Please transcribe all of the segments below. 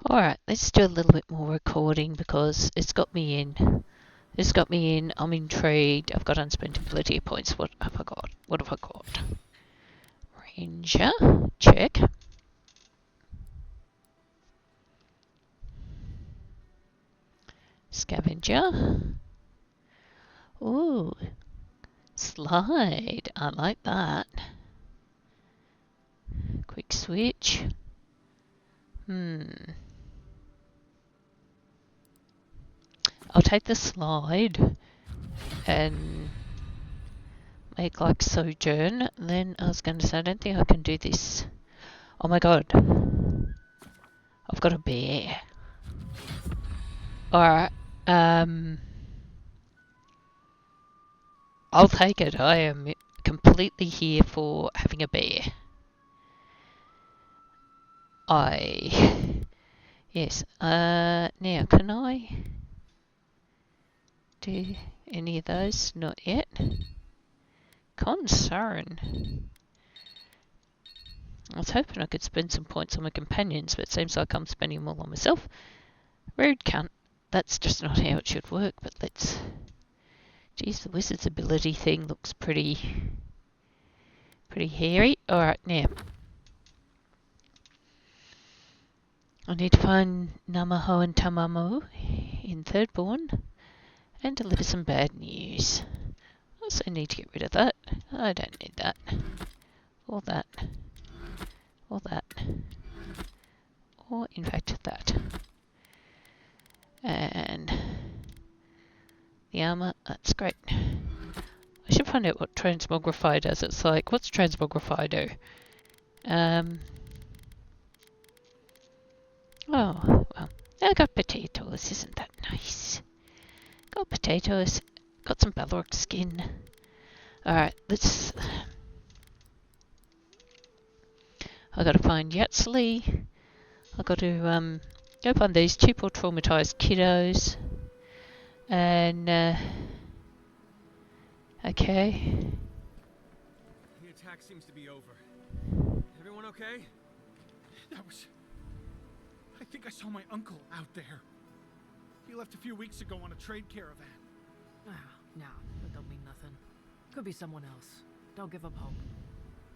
Alright, let's do a little bit more recording because it's got me in. It's got me in. I'm intrigued. I've got unspent ability points. What have I got? What have I got? Ranger. Check. Scavenger. Ooh. Slide. I like that. Quick switch. I'll take the slide and make like sojourn. Then I was going to say, I don't think I can do this. Oh my god. I've got a bear. Alright. I'll take it. I am completely here for having a bear. Yes. Now, can I do any of those? Not yet. Concern. I was hoping I could spend some points on my companions, but it seems like I'm spending them all on myself. Rude cunt. That's just not how it should work, but let's... Geez, the wizard's ability thing looks pretty hairy. Alright, now. I need to find Namaho and Tamamo in Thirdborn and deliver some bad news. I also need to get rid of that. I don't need that. Or that. Or that. Or, in fact, that. And the armour, that's great. I should find out what transmogrify does. It's like, what's transmogrify do? Oh, well, I got potatoes. Isn't that nice? Got potatoes. Got some Balrog skin. Alright, let's... I gotta find Yatsli. I gotta, go find these two poor traumatised kiddos. And, okay. The attack seems to be over. Everyone okay? That was... I think I saw my uncle out there. He left a few weeks ago on a trade caravan. Ah, no, that don't mean nothing. Could be someone else. Don't give up hope.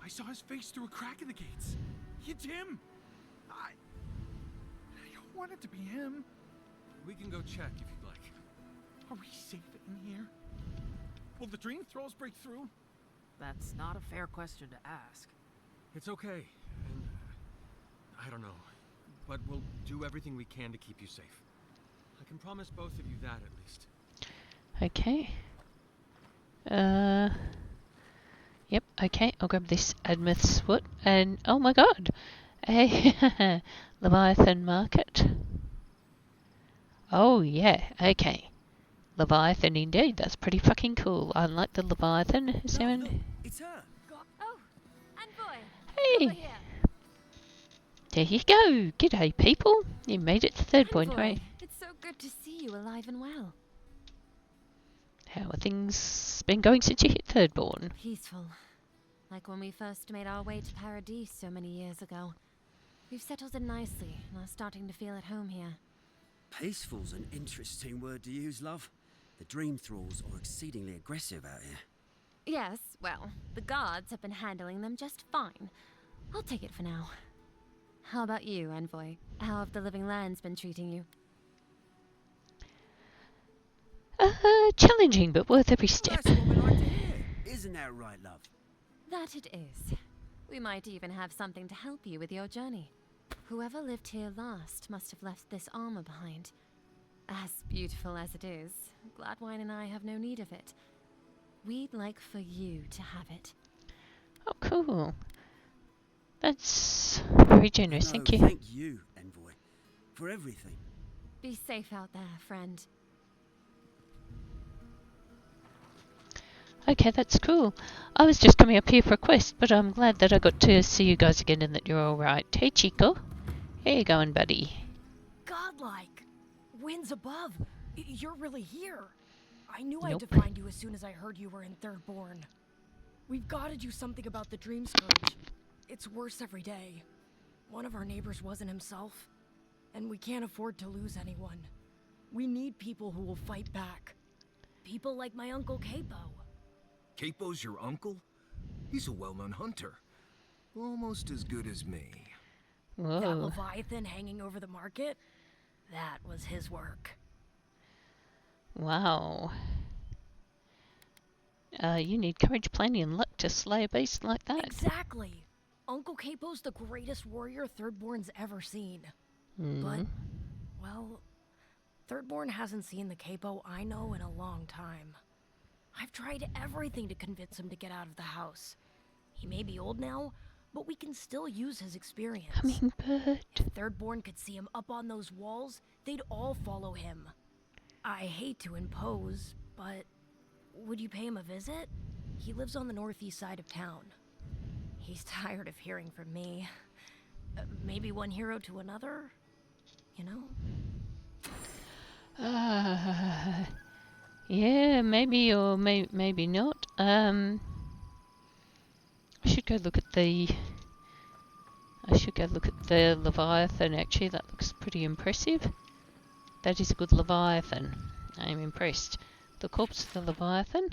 I saw his face through a crack in the gates. It's him! I don't want it to be him. We can go check if you'd like. Are we safe in here? Will the dream thralls break through? That's not a fair question to ask. It's okay. And, I don't know. But we'll do everything we can to keep you safe. I can promise both of you that, at least. Okay. Yep, okay, I'll grab this Admith's foot and... Oh my god! A Leviathan market. Oh yeah, okay. Leviathan indeed, that's pretty fucking cool. I like the Leviathan. Is anyone... Look, it's her. Oh, Envoy. Hey! Over here. There you go! G'day people! You made it to Thirdborn, Envoy, right? it's so good to see you alive and well. How are things been going since you hit Thirdborn? Peaceful. Like when we first made our way to Paradise so many years ago. We've settled in nicely and are starting to feel at home here. Peaceful's an interesting word to use, love. The dream thralls are exceedingly aggressive out here. Yes, well, the guards have been handling them just fine. I'll take it for now. How about you, Envoy? How have the living lands been treating you? Challenging, but worth every step. Well, that's what we like to hear. Isn't that right, love? That it is. We might even have something to help you with your journey. Whoever lived here last must have left this armor behind. As beautiful as it is, Gladwine and I have no need of it. We'd like for you to have it. Oh, cool. That's very generous, No, thank you. Thank you, Envoy, for everything. Be safe out there, friend. Okay, that's cool. I was just coming up here for a quest, but I'm glad that I got to see you guys again and that you're alright. Hey, Chico. How you going, buddy? Godlike. Winds above. You're really here. I knew I had to Nope. find you as soon as I heard you were in Thirdborn. We've got to do something about the dream scourge. It's worse every day. One of our neighbors wasn't himself. And we can't afford to lose anyone. We need people who will fight back. People like my Uncle Capo. Capo's your uncle? He's a well-known hunter. Almost as good as me. That Whoa. Leviathan hanging over the market? That was his work. Wow. You need courage, plenty, and luck to slay a beast like that. Exactly. Uncle Capo's the greatest warrior Thirdborn's ever seen. But, well, Thirdborn hasn't seen the Capo I know in a long time. I've tried everything to convince him to get out of the house. He may be old now, but we can still use his experience. Hummingbird. If Thirdborn could see him up on those walls, they'd all follow him. I hate to impose, but would you pay him a visit? He lives on the northeast side of town. He's tired of hearing from me. Maybe one hero to another, you know? Yeah, maybe or maybe not. I should go look at the. I should go look at the Leviathan. Actually, that looks pretty impressive. That is a good Leviathan. I am impressed. The corpse of the Leviathan.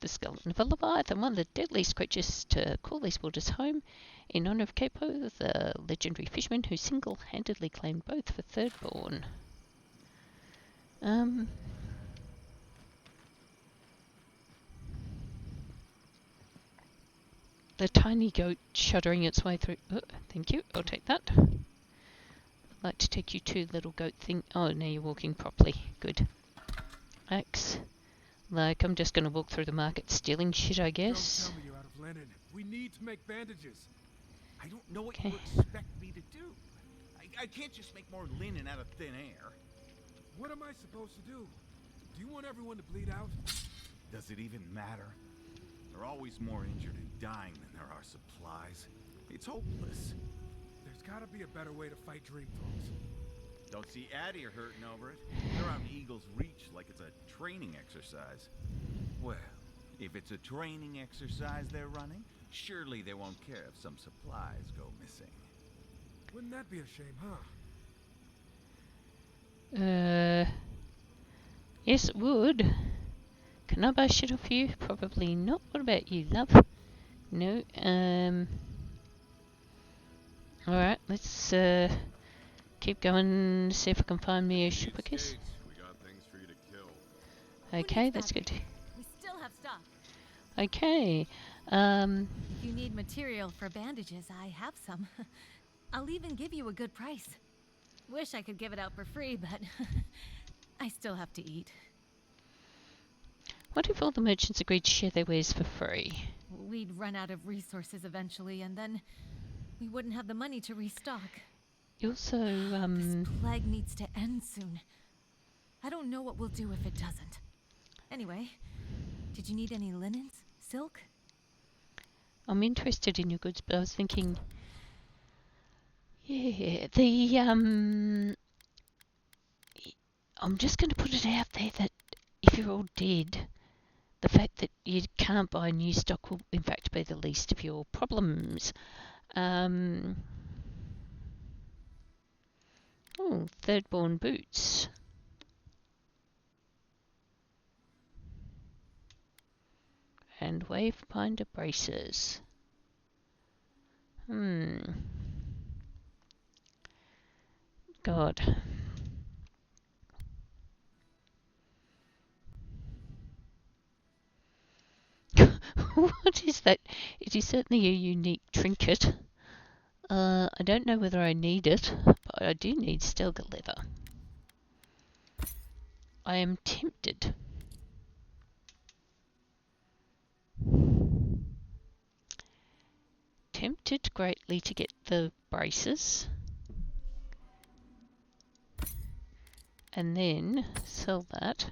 The skeleton of a Leviathan, one of the deadliest creatures to call these waters home, in honour of Capo, the legendary fisherman who single-handedly claimed both for Thirdborn. The tiny goat shuddering its way through. Oh, thank you, I'll take that. I'd like to take you to little goat thing. Oh, now you're walking properly. Good. Axe. Like, I'm just gonna walk through the market stealing shit, I guess. Don't tell me you're out of linen. We need to make bandages. I don't know what Okay. you expect me to do. I can't just make more linen out of thin air. What am I supposed to do? Do you want everyone to bleed out? Does it even matter? There are always more injured and dying than there are supplies. It's hopeless. There's gotta be a better way to fight dream thralls. Don't see Addie hurting over it. They're out in Eagle's Reach like it's a training exercise. Well, if it's a training exercise they're running, surely they won't care if some supplies go missing. Wouldn't that be a shame, huh? Yes, it would. Can I buy shit off you? Probably not. What about you, love? No. Alright, let's keep going, see if I can find me a Shupicus. We got things for you to kill. Okay, that's good. We still have stuff. Okay. If you need material for bandages, I have some. I'll even give you a good price. Wish I could give it out for free, but I still have to eat. What if all the merchants agreed to share their wares for free? We'd run out of resources eventually, and then we wouldn't have the money to restock. You also, This plague needs to end soon. I don't know what we'll do if it doesn't. Anyway, did you need any linens? Silk? I'm interested in your goods, but I was thinking, yeah, I'm just going to put it out there that if you're all dead, the fact that you can't buy new stock will in fact be the least of your problems. Oh, Thirdborn boots. And Wavebinder braces. God. What is that? It is certainly a unique trinket. I don't know whether I need it, but I do need Stelga leather. I am tempted. Tempted greatly to get the braces. And then sell that.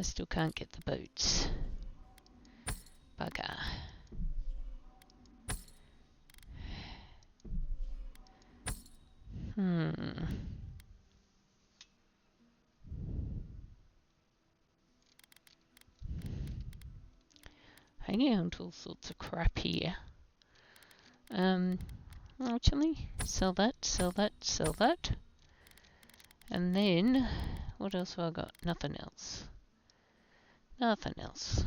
I still can't get the boots. Bugger. hanging on to all sorts of crap here. Actually, sell that, sell that, sell that. And then, what else have I got? Nothing else. Nothing else.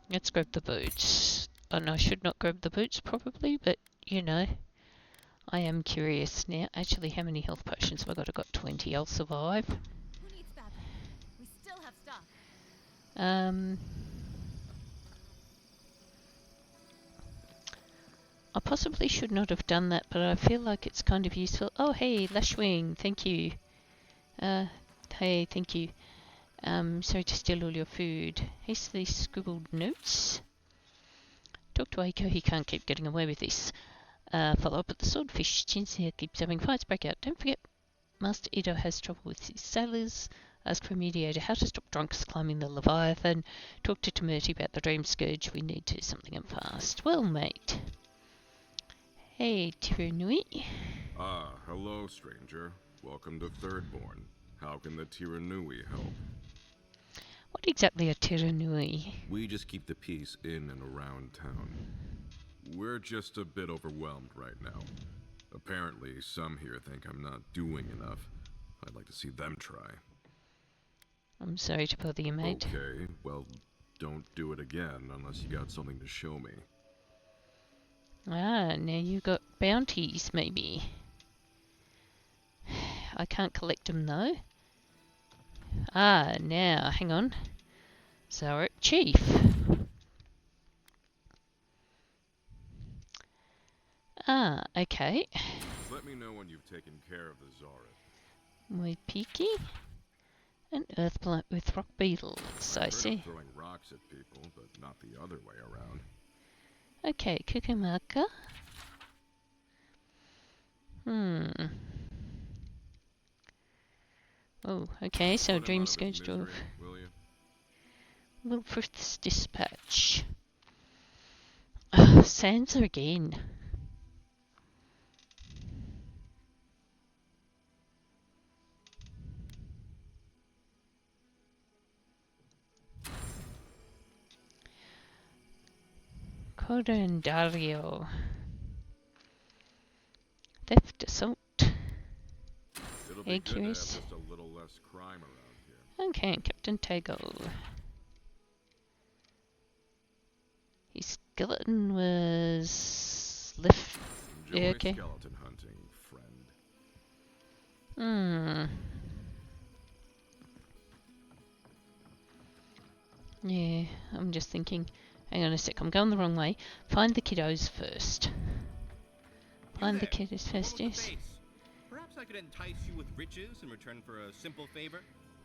Let's grab the boots. And I should not grab the boots probably, but you know, I am curious now. Actually, how many health potions have I got? I've got 20. I'll survive. Who needs that? We still have stuff. I possibly should not have done that, but I feel like it's kind of useful. Oh, hey, Lashwing, thank you. Hey, thank you. Sorry to steal all your food. Hastily scribbled notes. Talk to Aiko, he can't keep getting away with this. Follow up at the swordfish. Chinsia keeps having fights break out. Don't forget, Master Ito has trouble with his sailors. Ask for a mediator how to stop drunks climbing the Leviathan. Talk to Tamerti about the Dream Scourge. We need to do something and fast. Well, mate. Hey, Tiranui. Ah, hello, stranger. Welcome to Thirdborn. How can the Tiranui help? What exactly are Tiranui? We just keep the peace in and around town. We're just a bit overwhelmed right now. Apparently, some here think I'm not doing enough. I'd like to see them try. I'm sorry to bother you, mate. Okay, well, don't do it again unless you got something to show me. Ah, now you got bounties, maybe. I can't collect them, though. Ah, now, hang on. Zaret Chief. Ah, okay. Let me know when you've taken care of the Zaret. Moipiki. An earthblight with rock beetles, I see. Throwing rocks at people, but not the other way around. Okay, Kukumaka. Oh, okay, so Dream Scourge Dwarf. Wilfrith's Dispatch. Sansa again. Codandario. Theft, assault. It'll be good to have Curious. just a little less crime around here. Okay, Captain Tago. His skeleton was left. Enjoy Yeah, okay. skeleton hunting, friend. Yeah, I'm just thinking. Hang on a sec, I'm going the wrong way. Find the kiddos first. Find the kiddos first, yes. Perhaps I could entice you with riches in return for a simple favor?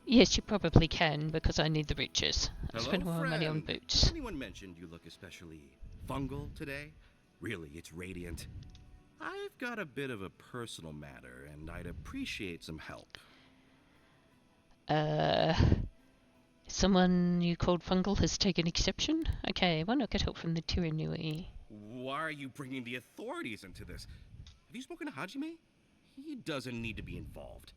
Yes, you probably can, because I need the riches. I Hello, spent all my money on friend. boots. Anyone mentioned you look especially fungal today? Really, it's radiant. I've got a bit of a personal matter, and I'd appreciate some help. Someone you called fungal has taken exception? Okay, why not get help from the Tiranui? Why are you bringing the authorities into this? Have you spoken to Hajime? He doesn't need to be involved.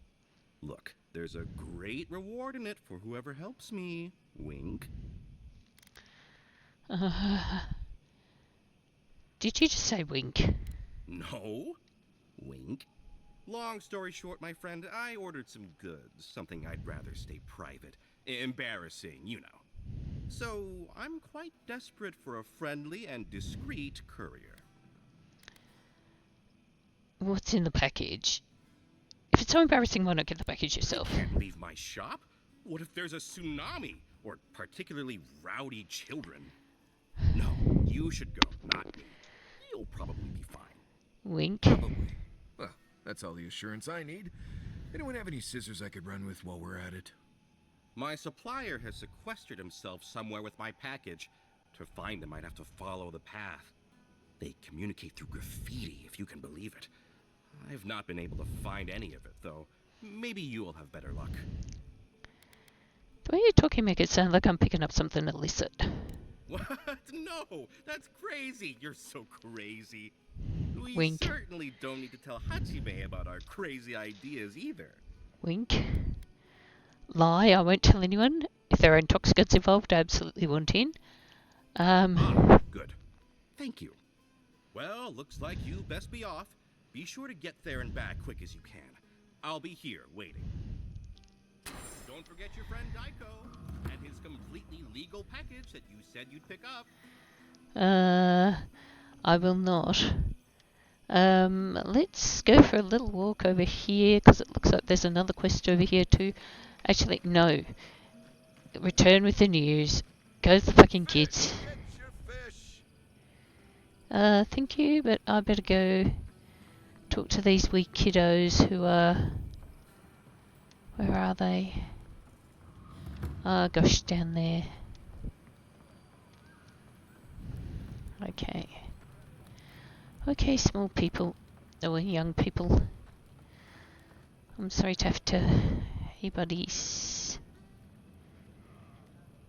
Look, there's a great reward in it for whoever helps me. Wink. Did you just say wink? No. Wink. Long story short, my friend, I ordered some goods, something I'd rather stay private. Embarrassing, you know. So, I'm quite desperate for a friendly and discreet courier. What's in the package? If it's so embarrassing, why not get the package yourself? I can't leave my shop? What if there's a tsunami? Or particularly rowdy children? No, you should go, not me. You'll probably be fine. Wink. Probably. Well, that's all the assurance I need. Anyone have any scissors I could run with while we're at it? My supplier has sequestered himself somewhere with my package. To find him, I'd have to follow the path. They communicate through graffiti, if you can believe it. I've not been able to find any of it, though. Maybe you'll have better luck. The way you're talking make it sound like I'm picking up something illicit. What? No! That's crazy! You're so crazy. We Wink. certainly don't need to tell Hajime about our crazy ideas either. Wink. lie. I won't tell anyone. If there are intoxicants involved, I absolutely want in. Good. Thank you. Well, looks like you best be off. Be sure to get there and back quick as you can. I'll be here waiting. Don't forget your friend Daiko and his completely legal package that you said you'd pick up. I will not. Let's go for a little walk over here, because it looks like there's another quest over here too. Actually, no. Return with the news. Go to the fucking kids. Thank you, but I better go talk to these wee kiddos who are... Where are they? Oh gosh, down there. Okay. Okay, small people. Or young people. I'm sorry to have to... Everybody's...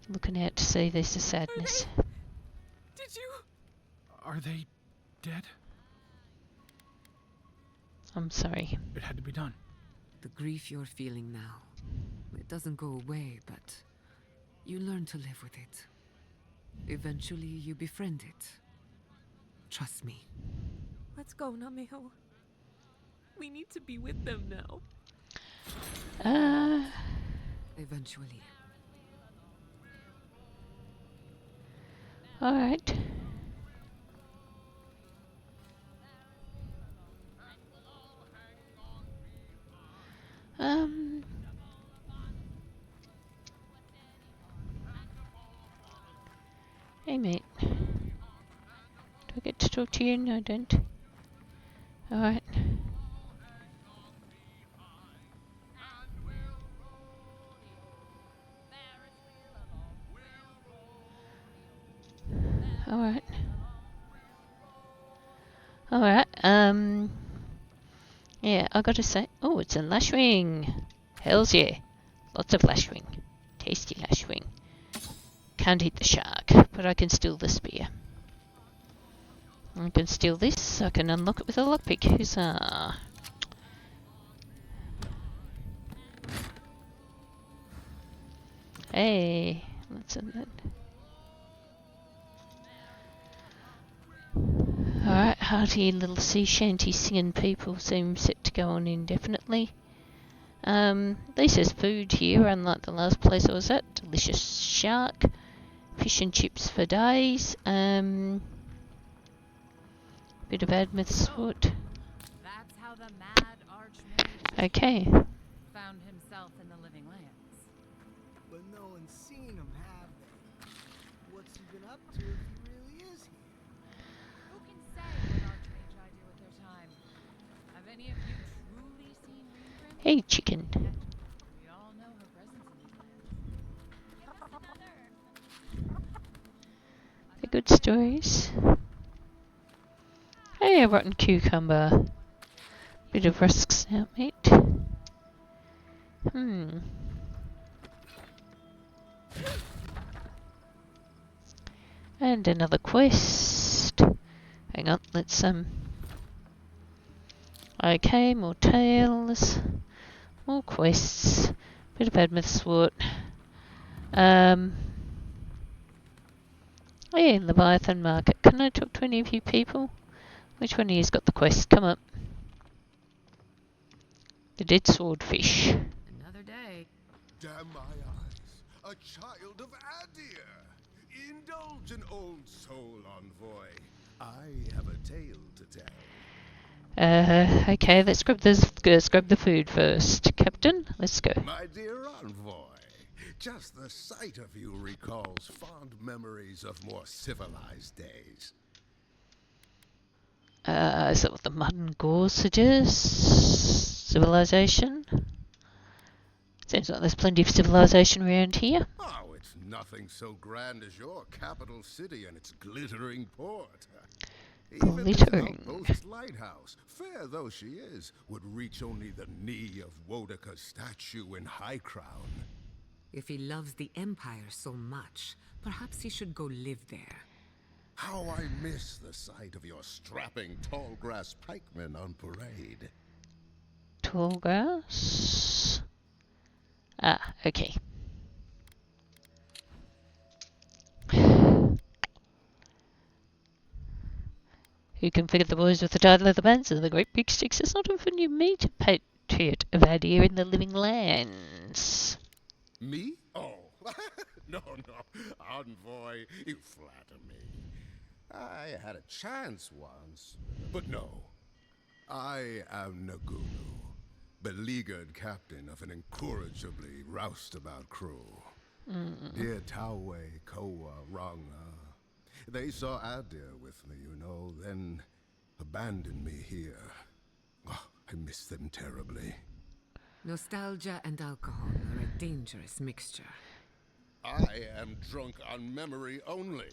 looking out to see there's a sadness. Did you? Are they dead? I'm sorry. It had to be done. The grief you're feeling now, it doesn't go away, but you learn to live with it. Eventually, you befriend it. Trust me. Let's go, Namiho. We need to be with them now. Eventually. Alright. Hey mate. Do I get to talk to you? No, I don't. Alright. Alright. Alright, yeah, I gotta say... Oh, it's a lashwing! Hells yeah. Lots of lashwing. Tasty lashwing. Can't eat the shark, but I can steal the spear. I can steal this, I can unlock it with a lockpick. Huzzah! Hey, let's end that. Alright, hearty little sea shanty singing people seem set to go on indefinitely. This is food here, unlike the last place I was at. Delicious shark, fish and chips for days. Bit of Admith's foot. That's how the mad archmage Okay. found himself in the living lands. But no one's seen him, have they? What's he been up to if he really is here? Who can say what archmage I do with their time? Have any of you truly seen Reengrim? Hey, chicken. We all know her presence in these lands. Give us another. They're good stories. Hey, a rotten cucumber. Bit of rusk snout meat. And another quest. Hang on, let's okay, more tales. More quests. Bit of Admith's Wart. Oh yeah, Leviathan Market. Can I talk to any of you people? Which one of you's got the quest? Come up. The dead swordfish. Another day. Damn my eyes. A child of Adir. Indulge an old soul, envoy. I have a tale to tell. Okay, let's grab the food first. Captain, let's go. My dear envoy, just the sight of you recalls fond memories of more civilized days. Is that what the mud and gore suggests? Civilization? Seems like there's plenty of civilization around here. Oh, it's nothing so grand as your capital city and its glittering port. Even this outpost lighthouse, fair though she is, would reach only the knee of Wodaka's statue in High Crown. If he loves the Empire so much, perhaps he should go live there. How I miss the sight of your strapping tall grass pikemen on parade. Tall grass? Ah, okay. Who can forget the boys with the title of the bands and the great big sticks? It's not often you meet a patriot of our dear in the living lands. Me? Oh, no, Envoy, you flatter me. I had a chance once, but no. I am Nagunu, beleaguered captain of an incorrigibly roustabout crew. Dear Tawe, Koa, Ranga. They saw Adir with me, you know, then abandoned me here. Oh, I miss them terribly. Nostalgia and alcohol are a dangerous mixture. I am drunk on memory only,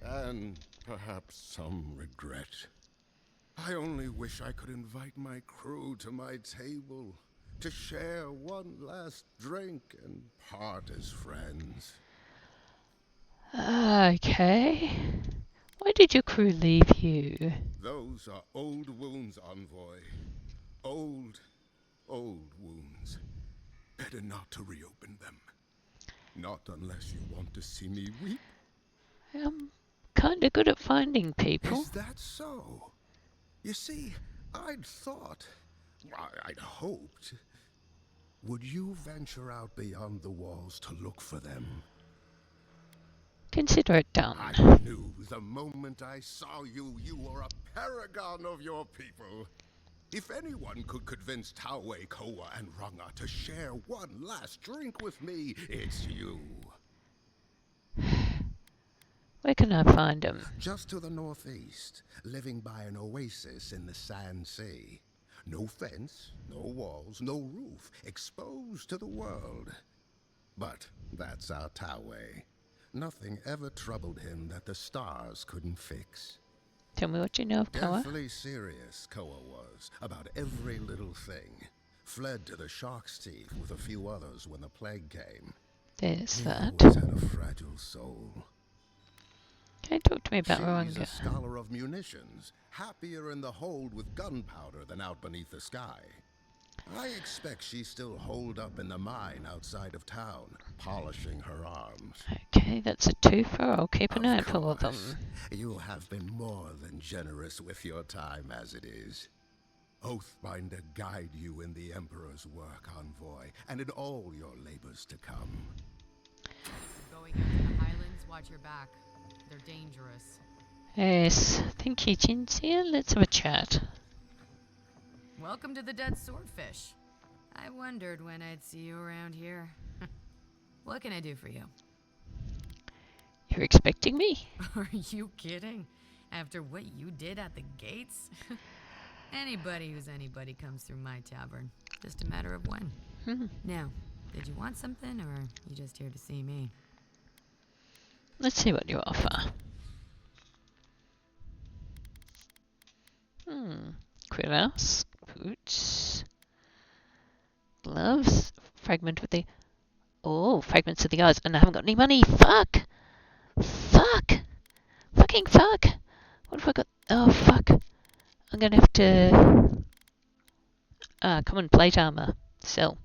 and perhaps some regret. I only wish I could invite my crew to my table, to share one last drink and part as friends. Okay. Why did your crew leave you? Those are old wounds, Envoy. Old wounds. Better not to reopen them. Not unless you want to see me weep. I'm kinda good at finding people. Is that so? You see, I'd thought, I'd hoped. Would you venture out beyond the walls to look for them? Consider it done. I knew the moment I saw you, you were a paragon of your people. If anyone could convince Tawe, Koa, and Ranga to share one last drink with me, it's you. Where can I find them? Just to the northeast, living by an oasis in the Sand Sea. No fence, no walls, no roof, exposed to the world. But that's our Tawe. Nothing ever troubled him that the stars couldn't fix. Tell me what you know of Koa. Deathly serious, Koa was, about every little thing. Fled to the Shark's Teeth with a few others when the plague came. There's He that. always had a fragile soul. Can you talk to me about She's Ranga? a scholar of munitions, happier in the hold with gunpowder than out beneath the sky. I expect she's still holed up in the mine outside of town, polishing her arms. Okay, that's a twofer. I'll keep an eye out for them. You have been more than generous with your time as it is. Oathbinder guide you in the Emperor's work, Envoy, and in all your labors to come. Going into the Highlands, watch your back. They're dangerous. Yes, thank you, Jinxia. Let's have a chat. Welcome to the Dead Swordfish. I wondered when I'd see you around here. What can I do for you? You're expecting me? Are you kidding? After what you did at the gates? Anybody who's anybody comes through my tavern. Just a matter of when. Now, did you want something, or you just here to see me? Let's see what you offer. Cuirass, boots, gloves, fragment with the... Oh, fragments of the eyes, and I haven't got any money. Fuck! Fuck! Fucking fuck! What have I got? Oh, fuck. I'm gonna have to... common plate armor. Sell.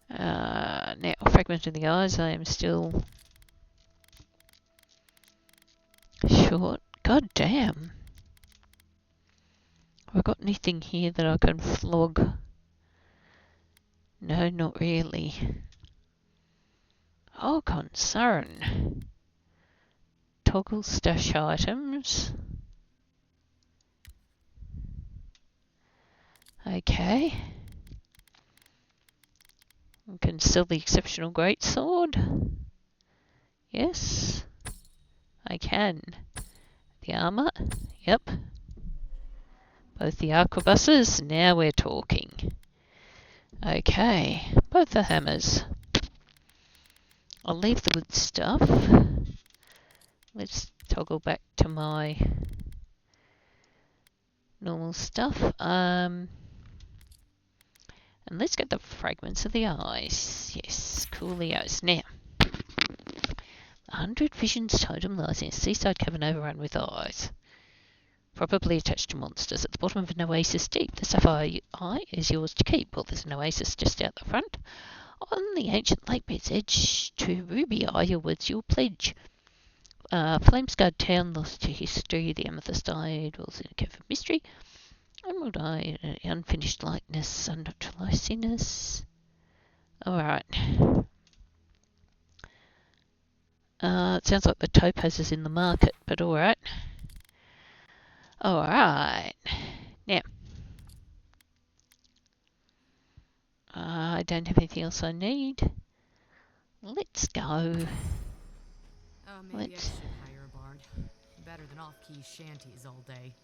Now, fragment of the eyes, I am still... short. God damn. Have I got anything here that I can flog? No, not really. Oh, concern. Toggle stash items. Okay. I can sell the exceptional greatsword. Yes. I can. The armor. Yep. Both the arquebuses. Now we're talking. Okay. Both the hammers. I'll leave the good stuff. Let's toggle back to my normal stuff. And let's get the fragments of the eyes. Yes, coolios. Now, 100 visions totem lies in a seaside cavern overrun with eyes. probably attached to monsters. At the bottom of an oasis deep, the sapphire eye is yours to keep. Well, there's an oasis just out the front. On the ancient lake bed's edge to Ruby Eye, your words, your pledge. Flame-scarred town lost to history. The amethyst eye dwells in a cave of mystery. Emerald eye, unfinished likeness, unnatural iciness. Alright. It sounds like the topaz is in the market, but alright. Alright. Now. I don't have anything else I need. Let's go. Oh, maybe I should hire a bard. Better than off-key shanties all day.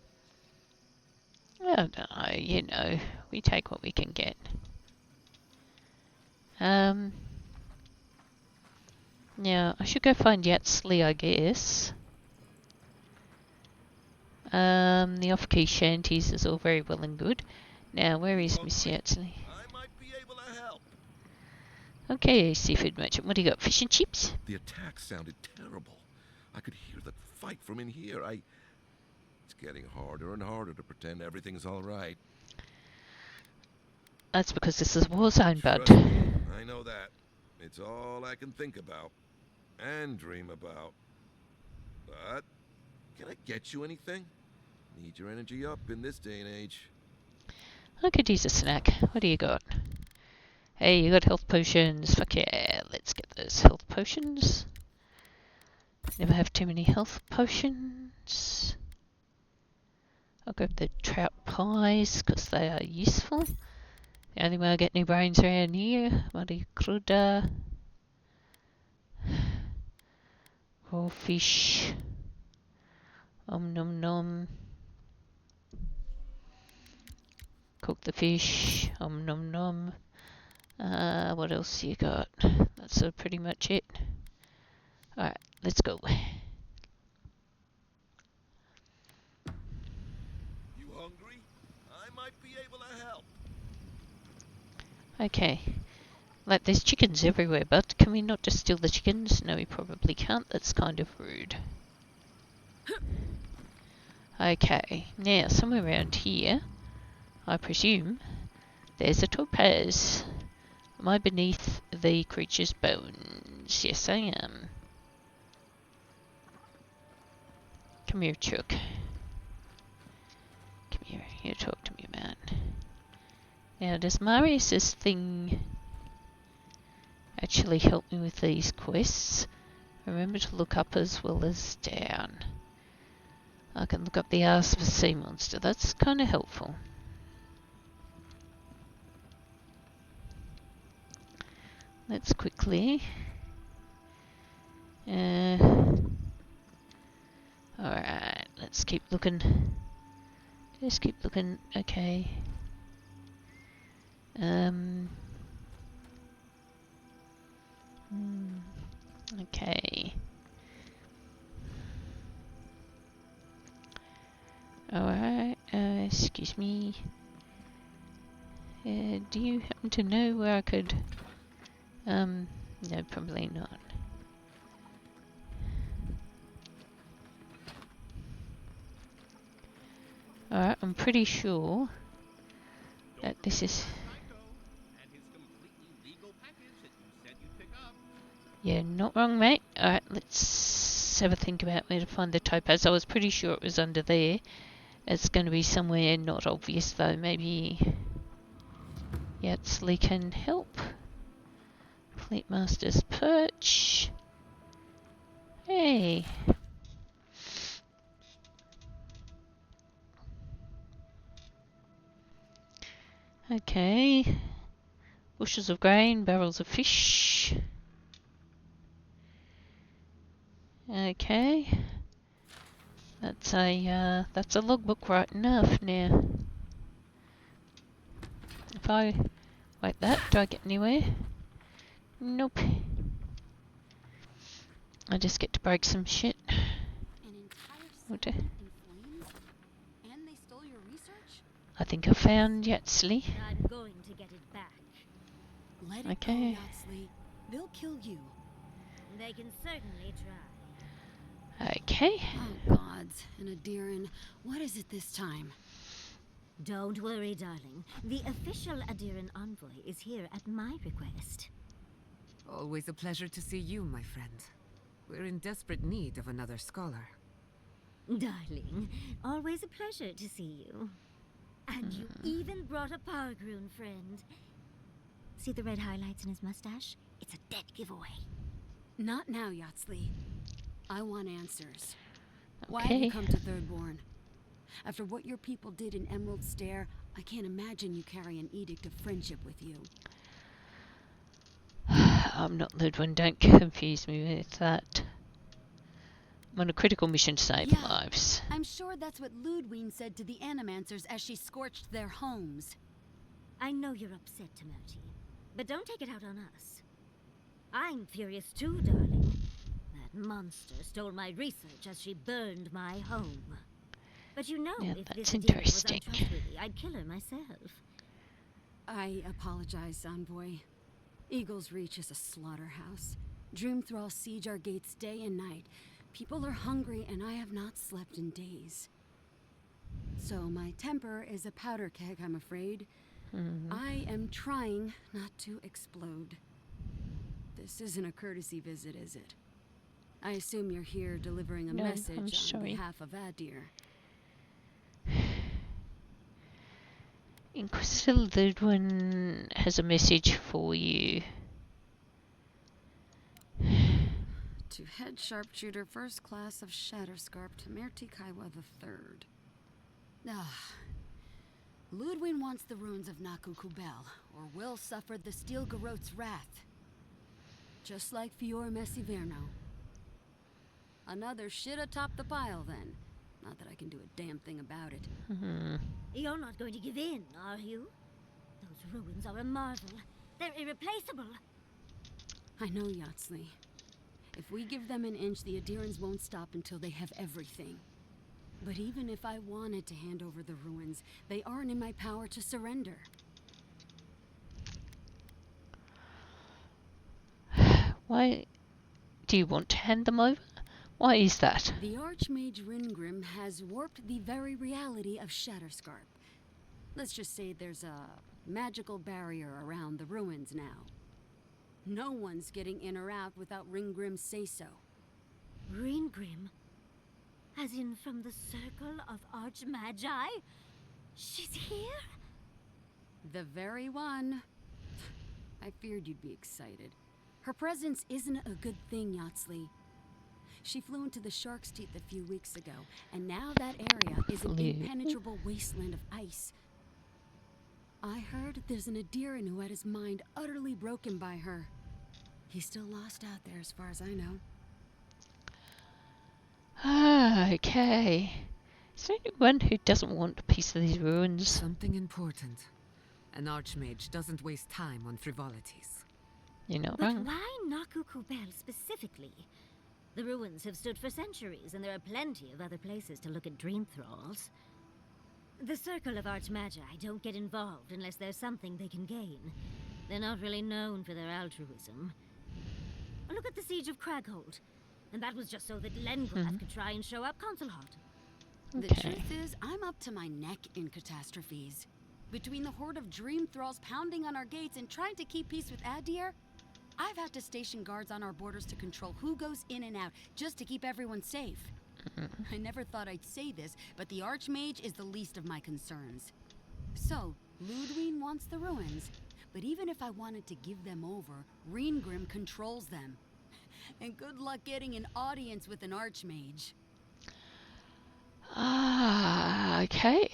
I don't know, you know, we take what we can get. Now, I should go find Yatsley, I guess. The off-key shanties is all very well and good. Now, where is Miss Yatsley? Okay, seafood merchant. What do you got? Fish and chips? The attack sounded terrible. I could hear the fight from in here. It's getting harder and harder to pretend everything's all right. That's because this is a war zone, bud. Trust me, I know that. It's all I can think about and dream about. But can I get you anything? Need your energy up in this day and age. I could use a snack. What do you got? Hey, you got health potions. Fuck yeah, let's get those health potions. Never have too many health potions. I'll grab the trout pies because they are useful. The only way I get any brains around here. Muddy cruda. Raw fish. Nom nom. Cook the fish. Nom nom. What else you got? That's pretty much it. Alright, let's go. You hungry? I might be able to help. Okay. Like, there's chickens everywhere, but can we not just steal the chickens? No, we probably can't. That's kind of rude. Okay, now, somewhere around here, I presume, there's a topaz. Am I beneath the creature's bones? Yes, I am. Come here, Chuck. Come here. You talk to me, man. Now, does Marius's thing actually help me with these quests? Remember to look up as well as down. I can look up the arse of a sea monster. That's kind of helpful. Let's quickly. Alright, let's keep looking. Just keep looking. Okay. Okay. Alright, excuse me. Do you happen to know where I could... no, probably not. Alright, I'm pretty sure that this is... Yeah, not wrong, mate. Alright, let's have a think about where to find the topaz. I was pretty sure it was under there. It's going to be somewhere not obvious, though. Maybe Yatsley can help. Fleetmaster's Perch. Hey. Okay. Bushels of grain, barrels of fish. Okay. That's a logbook right enough now. If I like that, do I get anywhere? Nope. I just get to break some shit. What? And they stole your research? I think I found Yatsley. I'm going to get it back. Let it go, Yatsley. They'll kill you. They can certainly try. Okay. Okay. Oh, gods. And Adiran, what is it this time? Don't worry, darling. The official Adiran envoy is here at my request. Always a pleasure to see you, my friend. We're in desperate need of another scholar. Darling, always a pleasure to see you. And you even brought a Pargroon friend. See the red highlights in his mustache? It's a dead giveaway. Not now, Yatsley. I want answers. Why have you come to Thirdborn? After what your people did in Emerald Stair, I can't imagine you carry an edict of friendship with you. I'm not Ludwig, don't confuse me with that. I'm on a critical mission to save lives. I'm sure that's what Ludwig said to the Animancers as she scorched their homes. I know you're upset, Timothy, but don't take it out on us. I'm furious too, darling. That monster stole my research as she burned my home. But you know, if this Adiran was untrustworthy, I'd kill her myself. I apologize, Envoy. Eagle's Reach is a slaughterhouse. Dreamthralls siege our gates day and night. People are hungry, and I have not slept in days. So my temper is a powder keg, I'm afraid. I am trying not to explode. This isn't a courtesy visit, is it? I assume you're here delivering a message on behalf of Adir. Inquisitor Ludwig has a message for you. To Head Sharpshooter, First Class of Shatterscarp, Tamerti Kaiwa III. Ludwig wants the ruins of Naku Kubel, or will suffer the Steel Garot's wrath. Just like Fior Messiverno. Another shit atop the pile, then. Not that I can do a damn thing about it. You're not going to give in, are you? Those ruins are a marvel. They're irreplaceable. I know, Yatsley. If we give them an inch, the Adirans won't stop until they have everything. But even if I wanted to hand over the ruins, they aren't in my power to surrender. Why do you want to hand them over? Why is that? The Archmage Ringrim has warped the very reality of Shatterscarp. Let's just say there's a magical barrier around the ruins now. No one's getting in or out without Ringgrim's say-so. Ringgrim? As in from the Circle of Archmagi? She's here? The very one. I feared you'd be excited. Her presence isn't a good thing, Yatsley. She flew into the Shark's Teeth a few weeks ago, and now that area is an impenetrable wasteland of ice. I heard there's an Adiran who had his mind utterly broken by her. He's still lost out there as far as I know. Okay. Is there anyone who doesn't want a piece of these ruins? Something important. An Archmage doesn't waste time on frivolities. You're not But wrong. why Naku Kubel specifically? The ruins have stood for centuries, and there are plenty of other places to look at dream thralls. The Circle of Archmagi don't get involved unless there's something they can gain. They're not really known for their altruism. Look at the Siege of Craghold. And that was just so that Lengrath could try and show up Consul Hot. The truth is, I'm up to my neck in catastrophes. Between the horde of dream thralls pounding on our gates and trying to keep peace with Adir, I've had to station guards on our borders to control who goes in and out, just to keep everyone safe. I never thought I'd say this, but the Archmage is the least of my concerns. So, Ludwig wants the ruins, but even if I wanted to give them over, Ringrim controls them. And good luck getting an audience with an Archmage. Okay.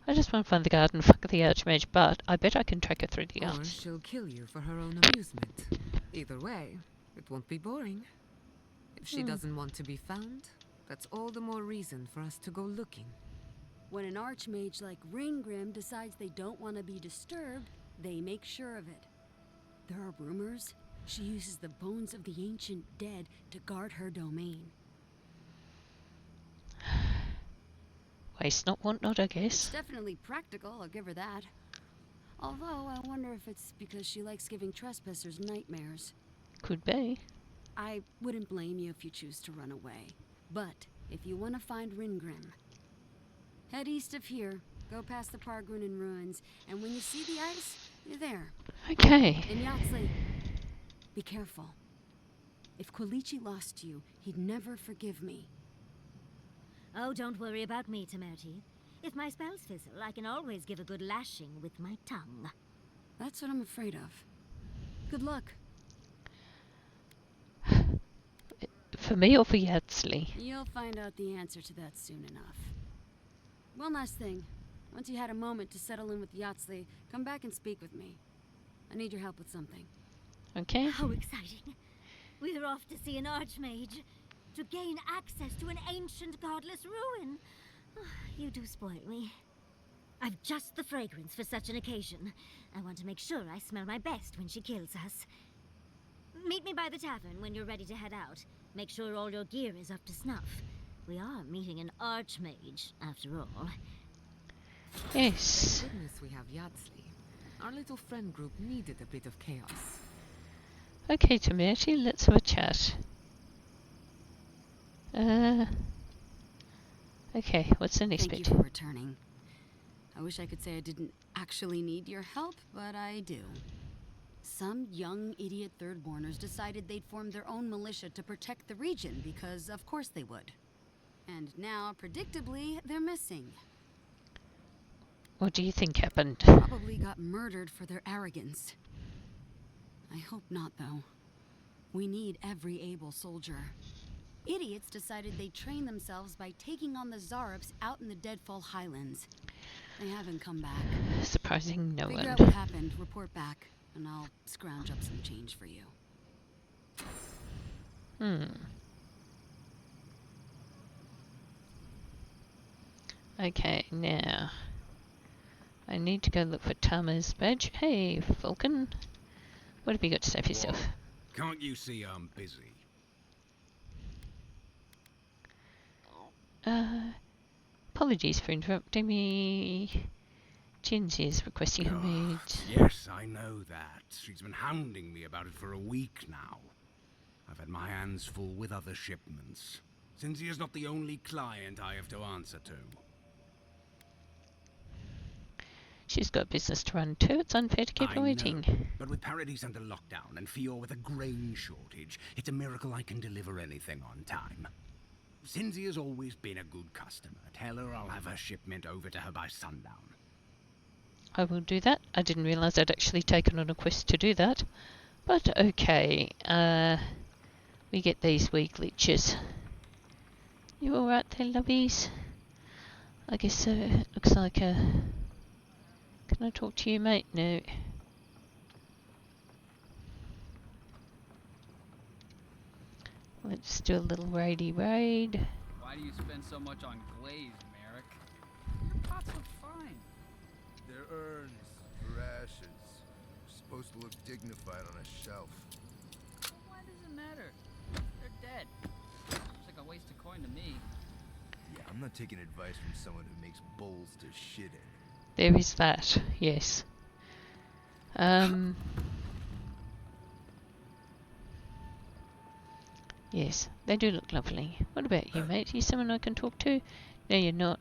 I just want to find the garden, fuck the Archmage, but I bet I can track her through the Or arts. she'll kill you for her own amusement. Either way, it won't be boring. If she doesn't want to be found, that's all the more reason for us to go looking. When an Archmage like Ringgrim decides they don't want to be disturbed, they make sure of it. There are rumors she uses the bones of the ancient dead to guard her domain. Waste not, want not, I guess. It's definitely practical, I'll give her that. Although, I wonder if it's because she likes giving trespassers nightmares. Could be. I wouldn't blame you if you choose to run away. But if you want to find Ringrim, head east of here, go past the Pargrunen ruins, and when you see the ice, you're there. Okay. And Yatsley, be careful. If Quilichi lost you, he'd never forgive me. Oh, don't worry about me, Temerity. If my spells fizzle, I can always give a good lashing with my tongue. That's what I'm afraid of. Good luck. For me or for Yatsley? You'll find out the answer to that soon enough. One last thing. Once you had a moment to settle in with Yatsley, come back and speak with me. I need your help with something. Okay. How exciting. We're off to see an archmage. To gain access to an ancient godless ruin. You do spoil me. I've just the fragrance for such an occasion. I want to make sure I smell my best when she kills us. Meet me by the tavern when you're ready to head out. Make sure all your gear is up to snuff. We are meeting an archmage, after all. Yes. Thank goodness we have Yatsley. Our little friend group needed a bit of chaos. Okay, Temerity, let's have a chat. Okay, what's the next bit? Thank you for returning. I wish I could say I didn't actually need your help, but I do. Some young idiot Thirdborners decided they'd form their own militia to protect the region because of course they would. And now, predictably, they're missing. What do you think happened? Probably got murdered for their arrogance. I hope not, though. We need every able soldier. Idiots decided they'd train themselves by taking on the Zarops out in the Deadfall Highlands. They haven't come back. Surprising no one. Figure out what happened, report back, and I'll scrounge up some change for you. Okay, now I need to go look for Tama's badge. Hey, Falcon. What have you got to say for yourself? Can't you see I'm busy? Apologies for interrupting me. Jinzi is requesting her mood. Yes, I know that. She's been hounding me about it for a week now. I've had my hands full with other shipments. Cynthia's not the only client I have to answer to. She's got business to run too. It's unfair to keep her waiting. Know, but with Paradise under lockdown and Fior with a grain shortage, it's a miracle I can deliver anything on time. Cynthia's always been a good customer. Tell her I'll have her shipment over to her by sundown. I will do that. I didn't realise I'd actually taken on a quest to do that. But okay. We get these wee glitches. You alright there, lovies? I guess so. It looks like a... Can I talk to you, mate? No. Let's do a little raidy raid. Why do you spend so much on glaze, Merrick? Your pots look fine. They're urns for ashes. Supposed to look dignified on a shelf. Why does it matter? They're dead. Looks like a waste of coin to me. Yeah, I'm not taking advice from someone who makes bowls to shit in. There is that, yes. Yes, they do look lovely. What about you, mate? Are you someone I can talk to? No, you're not.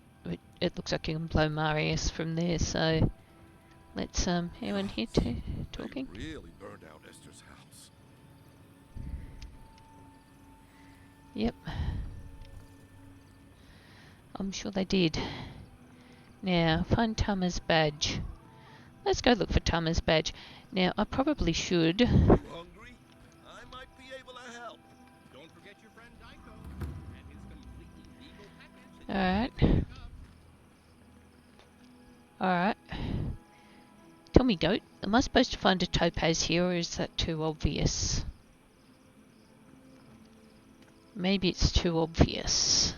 It looks like you can blow Marius from there, so let's anyone here talking? They really burned out Esther's house. Yep. I'm sure they did. Now, find Tama's badge. Let's go look for Tama's badge. Now, I probably should. You hungry? I might be able to help. Don't forget your friend Daiko and his completely legal package. Alright. Tell me, Goat, am I supposed to find a topaz here, or is that too obvious? Maybe it's too obvious.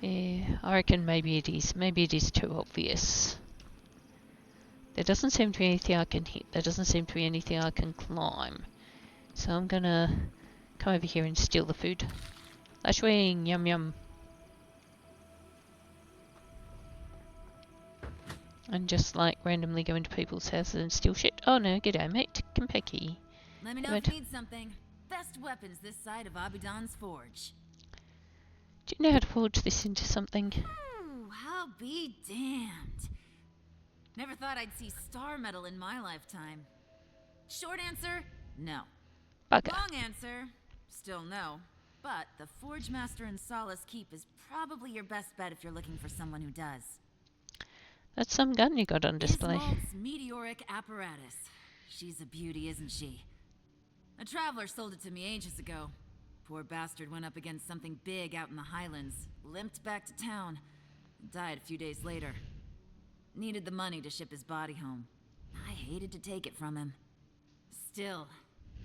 Yeah, I reckon maybe it is. Maybe it is too obvious. There doesn't seem to be anything I can hit. There doesn't seem to be anything I can climb. So I'm gonna come over here and steal the food. Lashwing, yum yum. And just like randomly go into people's houses and steal shit. Oh no, g'day mate, Compeki. Let me know if you need something. Best weapons this side of Abidan's forge. Do you know how to forge this into something? Ooh, I'll be damned. Never thought I'd see star metal in my lifetime. Short answer, no. Bugger. Long answer, still no. But the Forge Master in Solace Keep is probably your best bet if you're looking for someone who does. That's some gun you got on display. Ismalt's meteoric apparatus. She's a beauty, isn't she? A traveler sold it to me ages ago. Poor bastard went up against something big out in the Highlands, limped back to town, and died a few days later. Needed the money to ship his body home. I hated to take it from him. Still,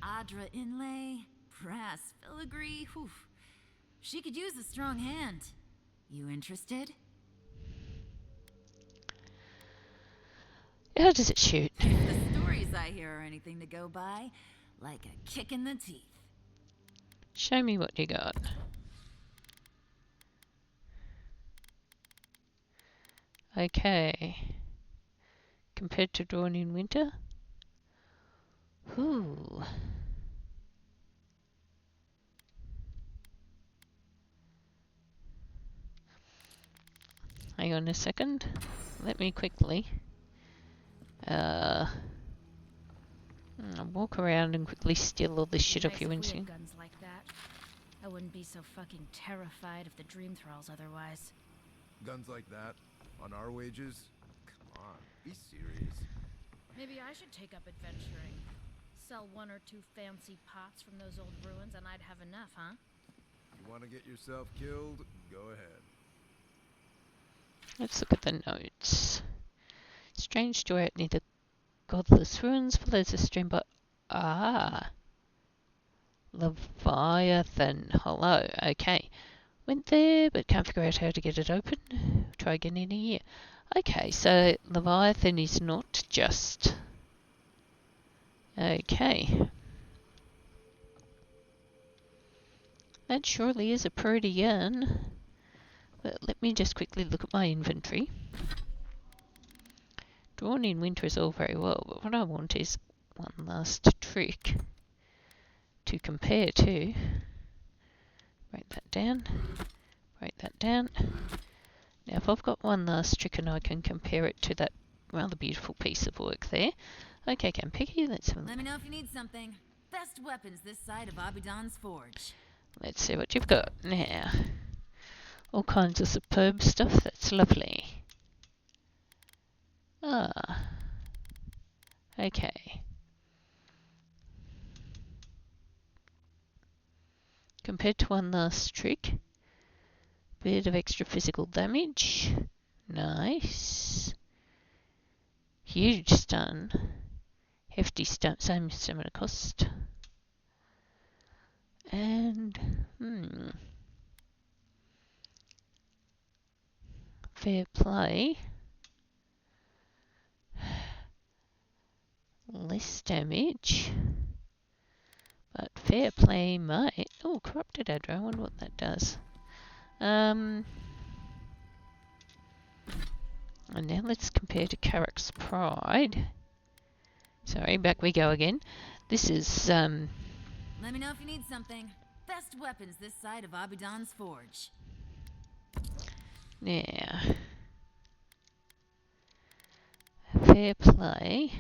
Adra inlay, brass filigree, whew. She could use a strong hand. You interested? How does it shoot? The stories I hear are anything to go by, like a kick in the teeth. Show me what you got. Okay. Compared to Drawn in Winter? Ooh. Hang on a second. Let me quickly walk around and quickly steal all this shit off you, Nice if we Winston. had guns like that. I wouldn't be so fucking terrified of the dream thralls otherwise. Guns like that? On our wages? Come on, be serious. Maybe I should take up adventuring. Sell one or two fancy pots from those old ruins and I'd have enough, huh? You want to get yourself killed? Go ahead. Let's look at the notes. Strange story out near the godless ruins follows a stream by... Ah. Leviathan. Hello. Okay. Went there, but can't figure out how to get it open. Try again in a year. Okay, so Leviathan is not just... Okay. That surely is a pretty gun. But let me just quickly look at my inventory. Drawn in Winter is all very well, but what I want is one last trick to compare to. Write that down. Write that down. Now if I've got one last trick and I can compare it to that rather beautiful piece of work there. Okay, Campiki, let's have a look. Let me know if you need something. Best weapons this side of Abidan's forge. Let's see what you've got now. All kinds of superb stuff, that's lovely. Ah. Okay. Compared to one last trick. Bit of extra physical damage. Nice. Huge stun. Hefty stun, same similar cost. And, fair play. Less damage. But fair play might... Oh, corrupted Adra, I wonder what that does. And now let's compare to Karak's Pride. Sorry, back we go again. This is, Let me know if you need something. Best weapons this side of Abidan's forge. Now, fair play.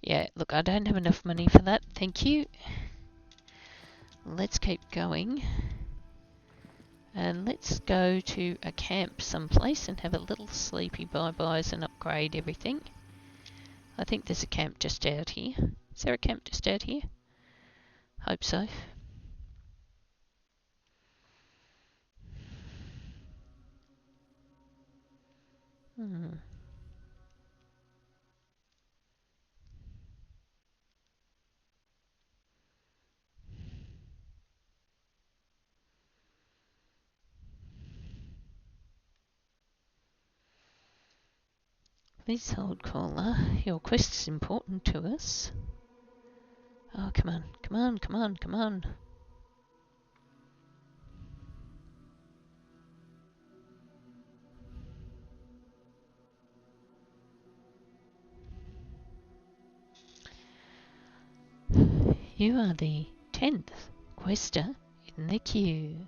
Yeah, look, I don't have enough money for that. Thank you. Let's keep going. And let's go to a camp someplace and have a little sleepy bye-byes and upgrade everything. I think there's a camp just out here. Is there a camp just out here? Hope so. Please hold, caller. Your quest is important to us. Oh, come on, come on, come on, come on. You are the 10th quester in the queue.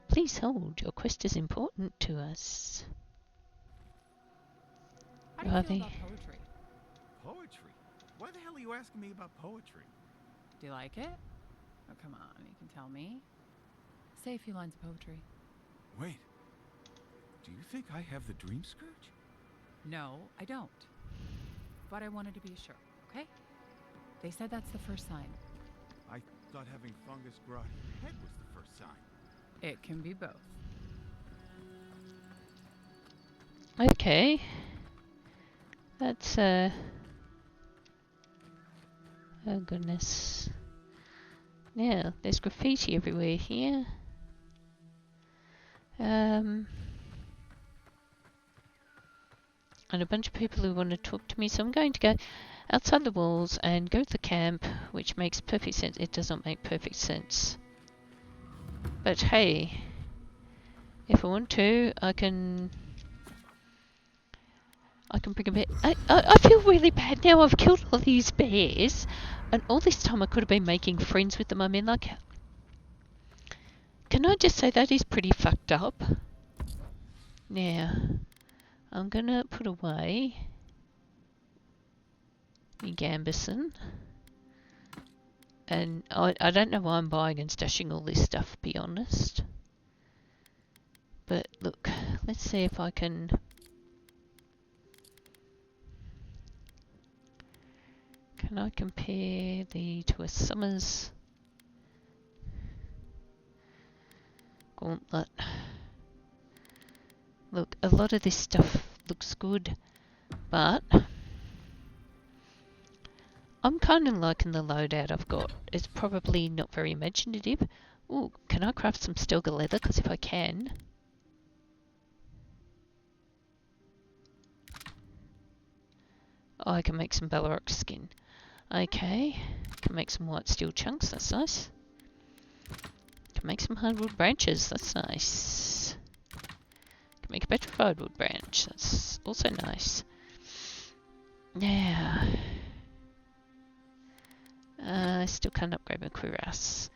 Please hold, your quest is important to us. How do you feel about poetry? Poetry? Why the hell are you asking me about poetry? Do you like it? Oh, come on, you can tell me. Say a few lines of poetry. Wait. Do you think I have the dream scourge? No, I don't. But I wanted to be sure, okay? They said that's the first sign. I thought having fungus grow out of your head was the first sign. It can be both. Okay. That's, oh goodness. Now, there's graffiti everywhere here. And a bunch of people who want to talk to me, so I'm going to go outside the walls and go to the camp, which makes perfect sense. It does not make perfect sense. But hey, if I want to, I can bring a bear. I feel really bad now. I've killed all these bears, and all this time I could have been making friends with them. I mean, like, can I just say that is pretty fucked up? Now, I'm gonna put away my Gambison. And I don't know why I'm buying and stashing all this stuff, to be honest. But look, let's see if I can... Can I compare to a Summers gauntlet? Look, a lot of this stuff looks good, but I'm kind of liking the loadout I've got. It's probably not very imaginative. Ooh, can I craft some Stelga leather? Because if I can... Oh, I can make some Balrog skin. Okay, can make some white steel chunks, that's nice. Can make some hardwood branches, that's nice. Can make a petrified wood branch, that's also nice. Yeah. I still can't upgrade my cuirass.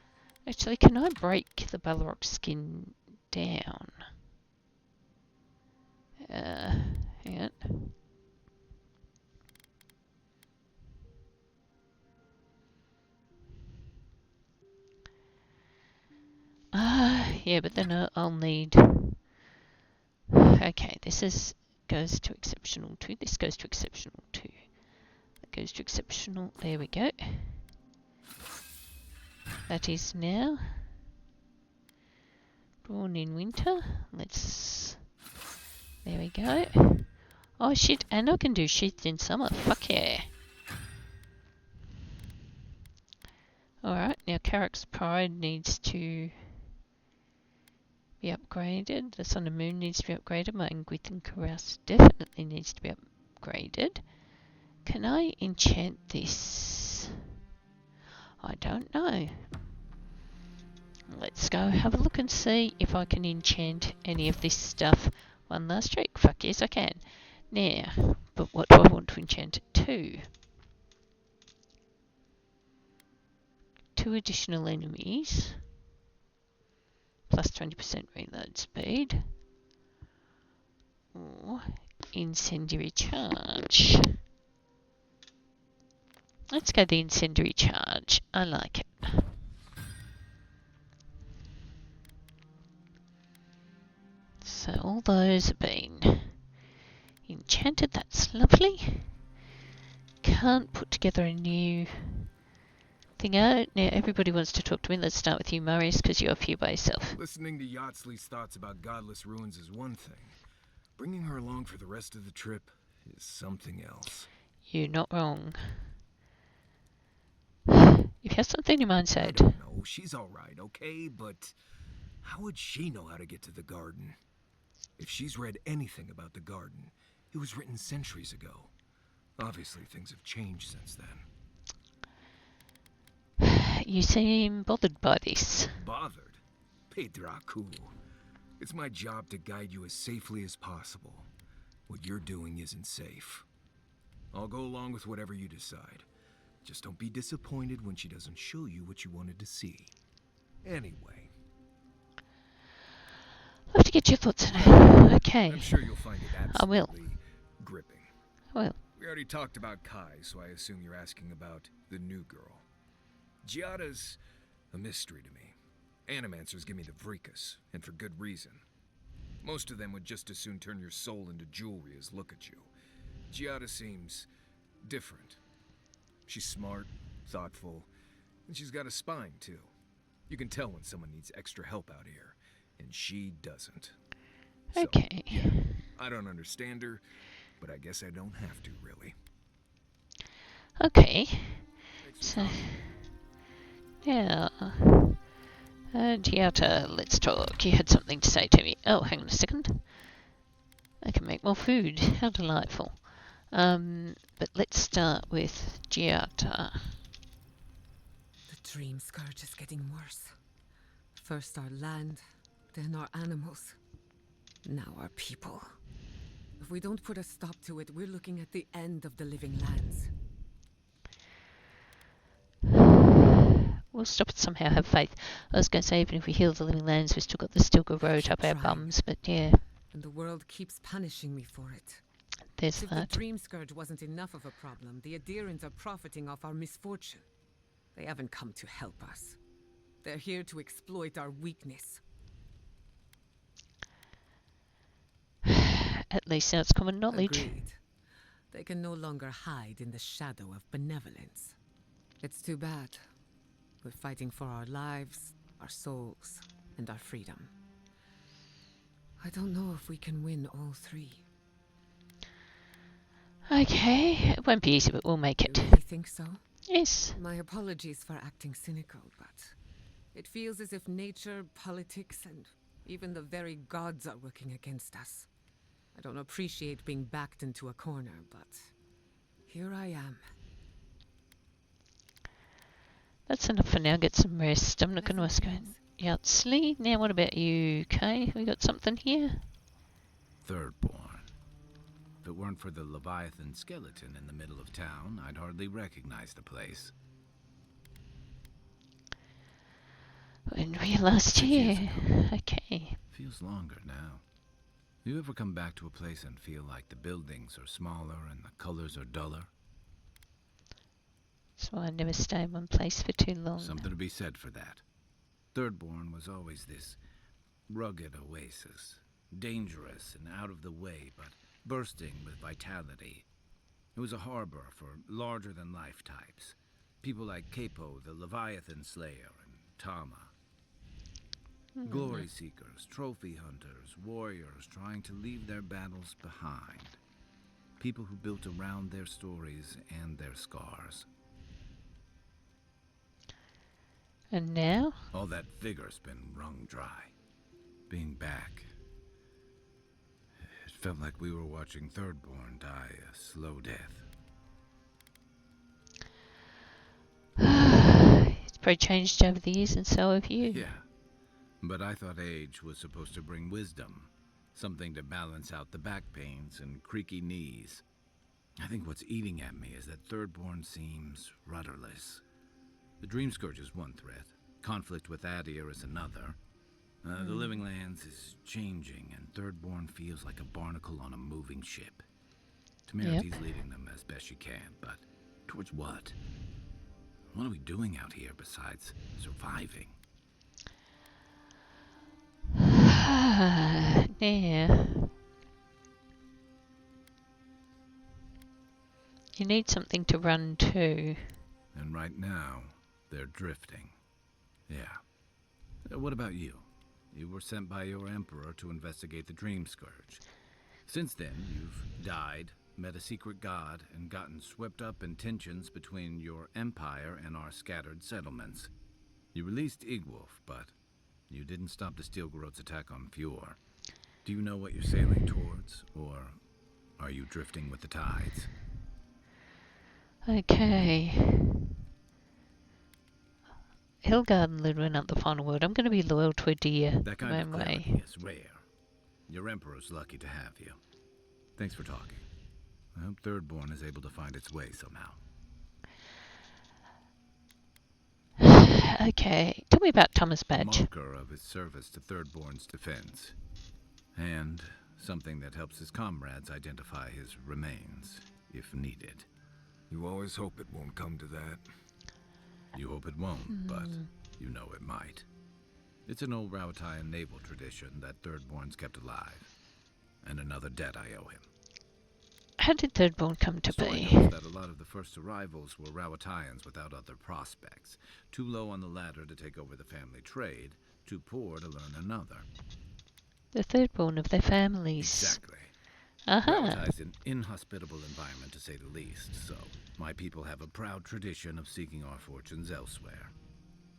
Actually, can I break the Balrog skin down? Hang on. Yeah, but then I'll need... Okay, this goes to exceptional 2. This goes to exceptional 2. That goes to exceptional... There we go. That is now drawn in winter. Let's... There we go. Oh shit, and I can do sheaths in summer. Fuck yeah. Alright, now Carrick's Pride needs to be upgraded. The Sun and Moon needs to be upgraded. My Angwithan Cuirass definitely needs to be upgraded. Can I enchant this? I don't know. Let's go have a look and see if I can enchant any of this stuff. One last trick. Fuck yes I can. Now, but what do I want to enchant it to? 2 additional enemies. Plus 20% reload speed. Or incendiary charge. Let's go the incendiary charge. I like it. So all those have been enchanted. That's lovely. Can't put together a new thing out. Now everybody wants to talk to me. Let's start with you, Marius, because you're up here by yourself. Listening to Yardsley's thoughts about godless ruins is one thing. Bringing her along for the rest of the trip is something else. You're not wrong. If you have something in your mind, say it. I don't know. She's all right, okay? But how would she know how to get to the garden? If she's read anything about the garden, it was written centuries ago. Obviously, things have changed since then. You seem bothered by this. Bothered? Pedraku. It's my job to guide you as safely as possible. What you're doing isn't safe. I'll go along with whatever you decide. Just don't be disappointed when she doesn't show you what you wanted to see. Anyway. I'll have to get your thoughts on it. Okay. I'm sure you'll find it I will. absolutely gripping. I will. We already talked about Kai, so I assume you're asking about the new girl. Giada's a mystery to me. Animancers give me the Vrikas, and for good reason. Most of them would just as soon turn your soul into jewelry as look at you. Giada seems different. She's smart, thoughtful, and she's got a spine, too. You can tell when someone needs extra help out here, and she doesn't. Okay. So, yeah, I don't understand her, but I guess I don't have to, really. Okay. So, now, Giada, let's talk. You had something to say to me. Oh, hang on a second. I can make more food. How delightful. But let's start with Giada. The dream scourge is getting worse. First our land, then our animals. Now our people. If we don't put a stop to it, we're looking at the end of the living lands. We'll stop it somehow, have faith. I was going to say, even if we heal the living lands, we've still got the Stilgar Road up our bums, but yeah. And the world keeps punishing me for it. There's if that. the dream scourge wasn't enough of a problem, the Adherents are profiting off our misfortune. They haven't come to help us. They're here to exploit our weakness. At least now it's common knowledge. Agreed. They can no longer hide in the shadow of benevolence. It's too bad. We're fighting for our lives, our souls, and our freedom. I don't know if we can win all three. Okay, it won't be easy, but we'll make it. You really think so? Yes. My apologies for acting cynical, but it feels as if nature, politics, and even the very gods are working against us. I don't appreciate being backed into a corner, but here I am. That's enough for now. Get some rest. I'm not going to ask you out sleep. Now, what about you, Kay? We got something here? Thirdborn. If it weren't for the Leviathan skeleton in the middle of town, I'd hardly recognize the place. When were you last here? Okay. Feels longer now. You ever come back to a place and feel like the buildings are smaller and the colors are duller? That's why I never stay in one place for too long. Something to be said for that. Thirdborn was always this rugged oasis. Dangerous and out of the way, but bursting with vitality. It was a harbor for larger-than-life types. People like Capo, the Leviathan Slayer, and Tama. Glory seekers, trophy hunters, warriors trying to leave their battles behind. People who built around their stories and their scars. And now? All that vigor's been wrung dry. Being back, it felt like we were watching Thirdborn die a slow death. It's probably changed over the years, and so have you. Yeah. But I thought age was supposed to bring wisdom. Something to balance out the back pains and creaky knees. I think what's eating at me is that Thirdborn seems rudderless. The Dream Scourge is one threat. Conflict with Adir is another. The Living Lands is changing, and Thirdborn feels like a barnacle on a moving ship. Temerity leading them as best she can, but towards what? What are we doing out here besides surviving? Yeah. You need something to run to. And right now, they're drifting. Yeah. What about you? You were sent by your emperor to investigate the Dream Scourge. Since then, you've died, met a secret god, and gotten swept up in tensions between your empire and our scattered settlements. You released Igwolf, but you didn't stop the Stilgarot's attack on Fjord. Do you know what you're sailing towards, or are you drifting with the tides? Okay. Hilgard and Ludwig aren't the final word. I'm going to be loyal to Adir. That kind of clarity is rare. Your emperor's lucky to have you. Thanks for talking. I hope Thirdborn is able to find its way somehow. Okay, tell me about Thomas Badge. Marker of his service to Thirdborn's defense. And something that helps his comrades identify his remains, if needed. You always hope it won't come to that. You hope it won't, but you know it might. It's an old Rauataian naval tradition that Thirdborn's kept alive. And another debt I owe him. How did Thirdborn come to Story be? knows that a lot of the first arrivals were Rauataians without other prospects. Too low on the ladder to take over the family trade, too poor to learn another. The Thirdborn of their families. Exactly. Rauatai's an inhospitable environment, to say the least, so my people have a proud tradition of seeking our fortunes elsewhere.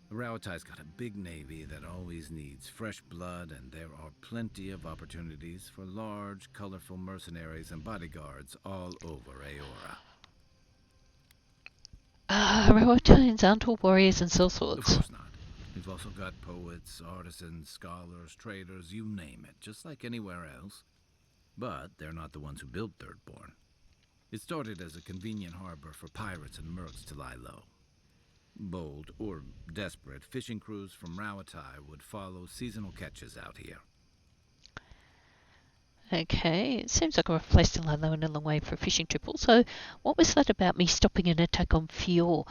The Rauatai's got a big navy that always needs fresh blood, and there are plenty of opportunities for large, colorful mercenaries and bodyguards all over Aora. Rauataians aren't all warriors and sellswords. Of course not. We've also got poets, artisans, scholars, traders, you name it, just like anywhere else. But they're not the ones who built Thirdborn. It started as a convenient harbor for pirates and mercs to lie low. Bold, or desperate, fishing crews from Rauatai would follow seasonal catches out here. Okay, it seems like a rough place to lie low and a long way for a fishing trip. Also, what was that about me stopping an attack on Fjord?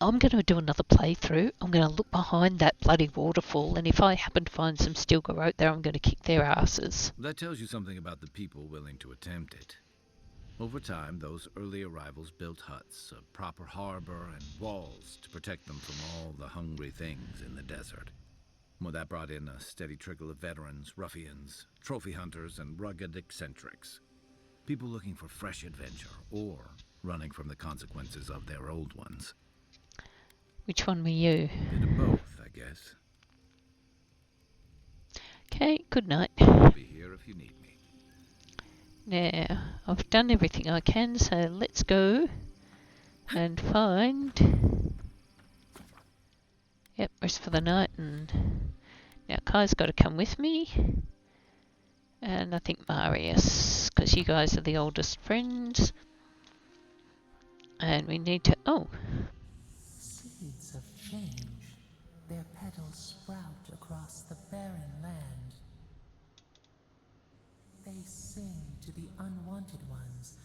I'm going to do another playthrough. I'm going to look behind that bloody waterfall, and if I happen to find some Stilgar out there, I'm going to kick their asses. That tells you something about the people willing to attempt it. Over time, those early arrivals built huts, a proper harbor, and walls to protect them from all the hungry things in the desert. Well, that brought in a steady trickle of veterans, ruffians, trophy hunters, and rugged eccentrics. People looking for fresh adventure, or running from the consequences of their old ones. Which one were you? Bit of both, I guess. Okay, good night. I'll be here if you need me. Now, I've done everything I can, so let's go and find... Yep, rest for the night, and now Kai's got to come with me. And I think Marius, because you guys are the oldest friends. And we need to... Oh! Seeds of change. Their petals sprout across the barren land. They sing to the unwanted ones,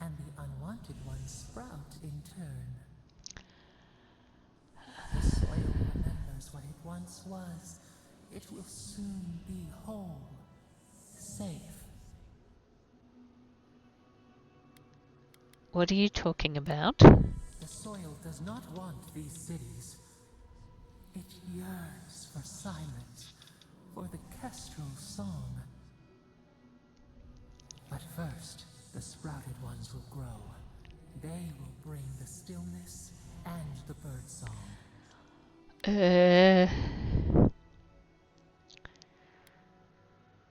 and the unwanted ones sprout in turn. The soil remembers what it once was. It will soon be whole, safe. What are you talking about? The soil does not want these cities. It yearns for silence, for the kestrel song. But first, the sprouted ones will grow. They will bring the stillness and the bird song.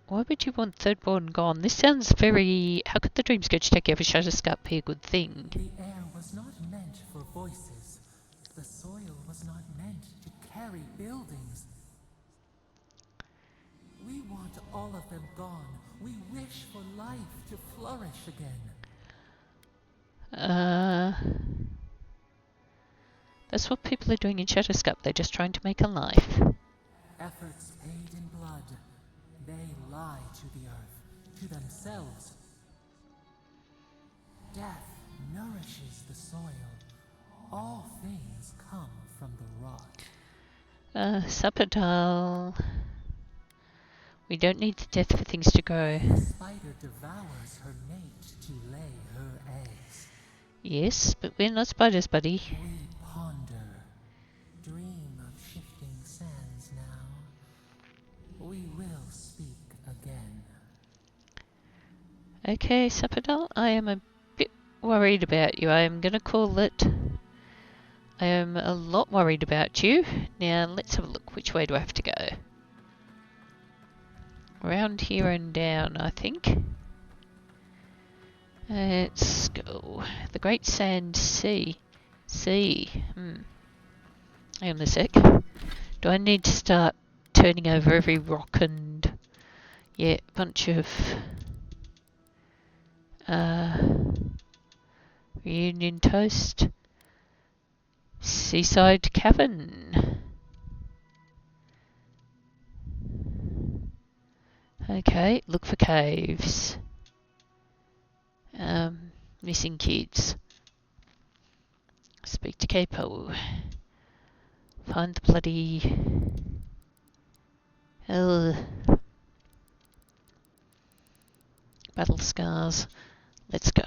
Why would you want Thirdborn gone? This sounds very... How could the Dream Scourge take over Shutterscap be a good thing? The air was not meant for voices. The soil was not meant to carry buildings. We want all of them gone. We wish for life to flourish again. That's what people are doing in Shutterscap. They're just trying to make a life. Efforts paid in blood. They lie to the earth, to themselves. Death nourishes the soil. All things come from the rot. Superdal. We don't need the death for things to grow. The spider devours her mate to lay her eggs. Yes, but we're not spiders, buddy. We ponder, dream of shifting sands now. We will speak again. Okay, Superdal, I am a bit worried about you. I am going to call it. I am a lot worried about you. Now, let's have a look. Which way do I have to go? Around here and down, I think. Let's go. The Great Sand Sea. Hang on a sec. Do I need to start turning over every rock and... Yeah, bunch of... Reunion Toast. Seaside Cavern. Okay, look for caves. Missing kids. Speak to Capo. Find the bloody... battle scars. Let's go.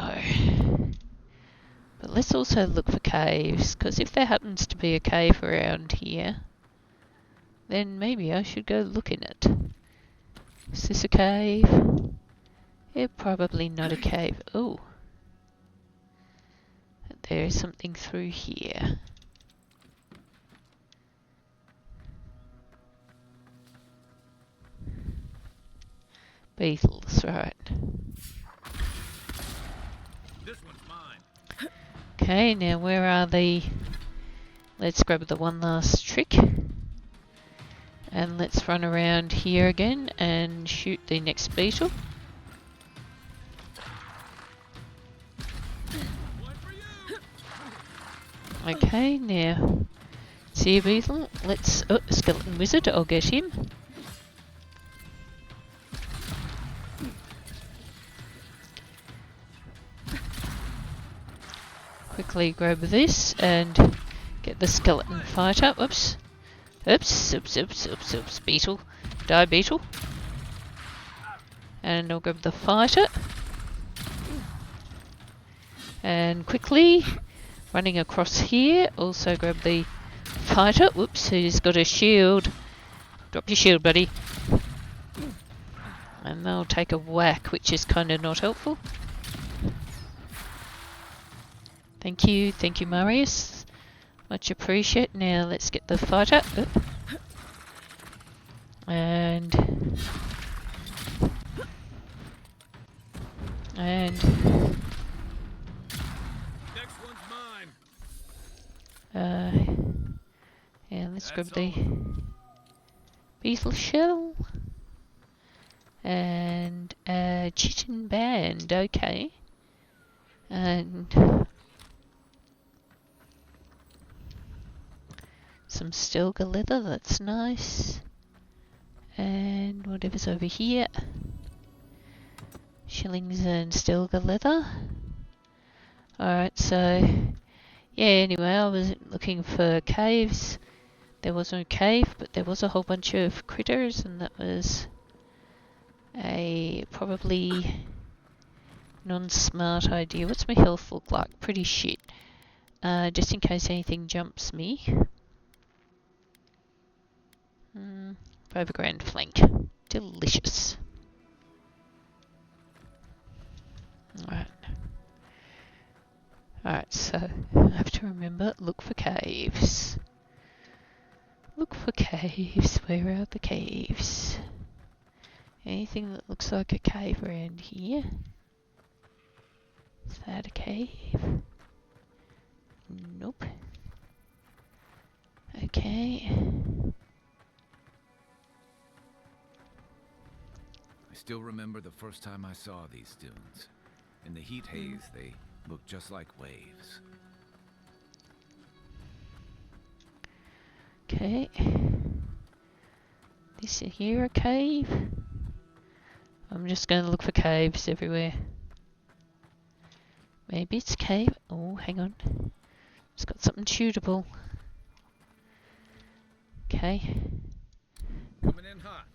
But let's also look for caves, because if there happens to be a cave around here, then maybe I should go look in it. Is this a cave? Yeah, probably not a cave. Oh. There is something through here. Beetles, right. This one's mine. Okay, now where are the... Let's grab the one last trick. And let's run around here again and shoot the next beetle. Okay, now... See a beetle? Let's... Oh, skeleton wizard, I'll get him. Quickly grab this and get the skeleton fighter. Oops. Oops. Beetle. Die, beetle. And I'll grab the fighter. And quickly, running across here, also grab the fighter. Whoops, he's got a shield. Drop your shield, buddy. And they'll take a whack, which is kind of not helpful. Thank you, Marius. Much appreciate. Now let's get the fighter. And next one's mine. Yeah, let's grab the beetle shell and chitin band. Okay, and some stilgar leather, that's nice. And whatever's over here. Shillings and stilgar leather. Alright, so... Yeah, anyway, I was looking for caves. There was no cave, but there was a whole bunch of critters, and that was a probably non-smart idea. What's my health look like? Pretty shit. Just in case anything jumps me. 5 grand flank. Delicious. Alright, so I have to remember, look for caves. Look for caves. Where are the caves? Anything that looks like a cave around here? Is that a cave? Nope. Okay. I still remember the first time I saw these dunes. In the heat haze, they looked just like waves. Okay. This here a cave? I'm just going to look for caves everywhere. Maybe it's a cave. Oh, hang on. It's got something shootable. Okay. Coming in hot.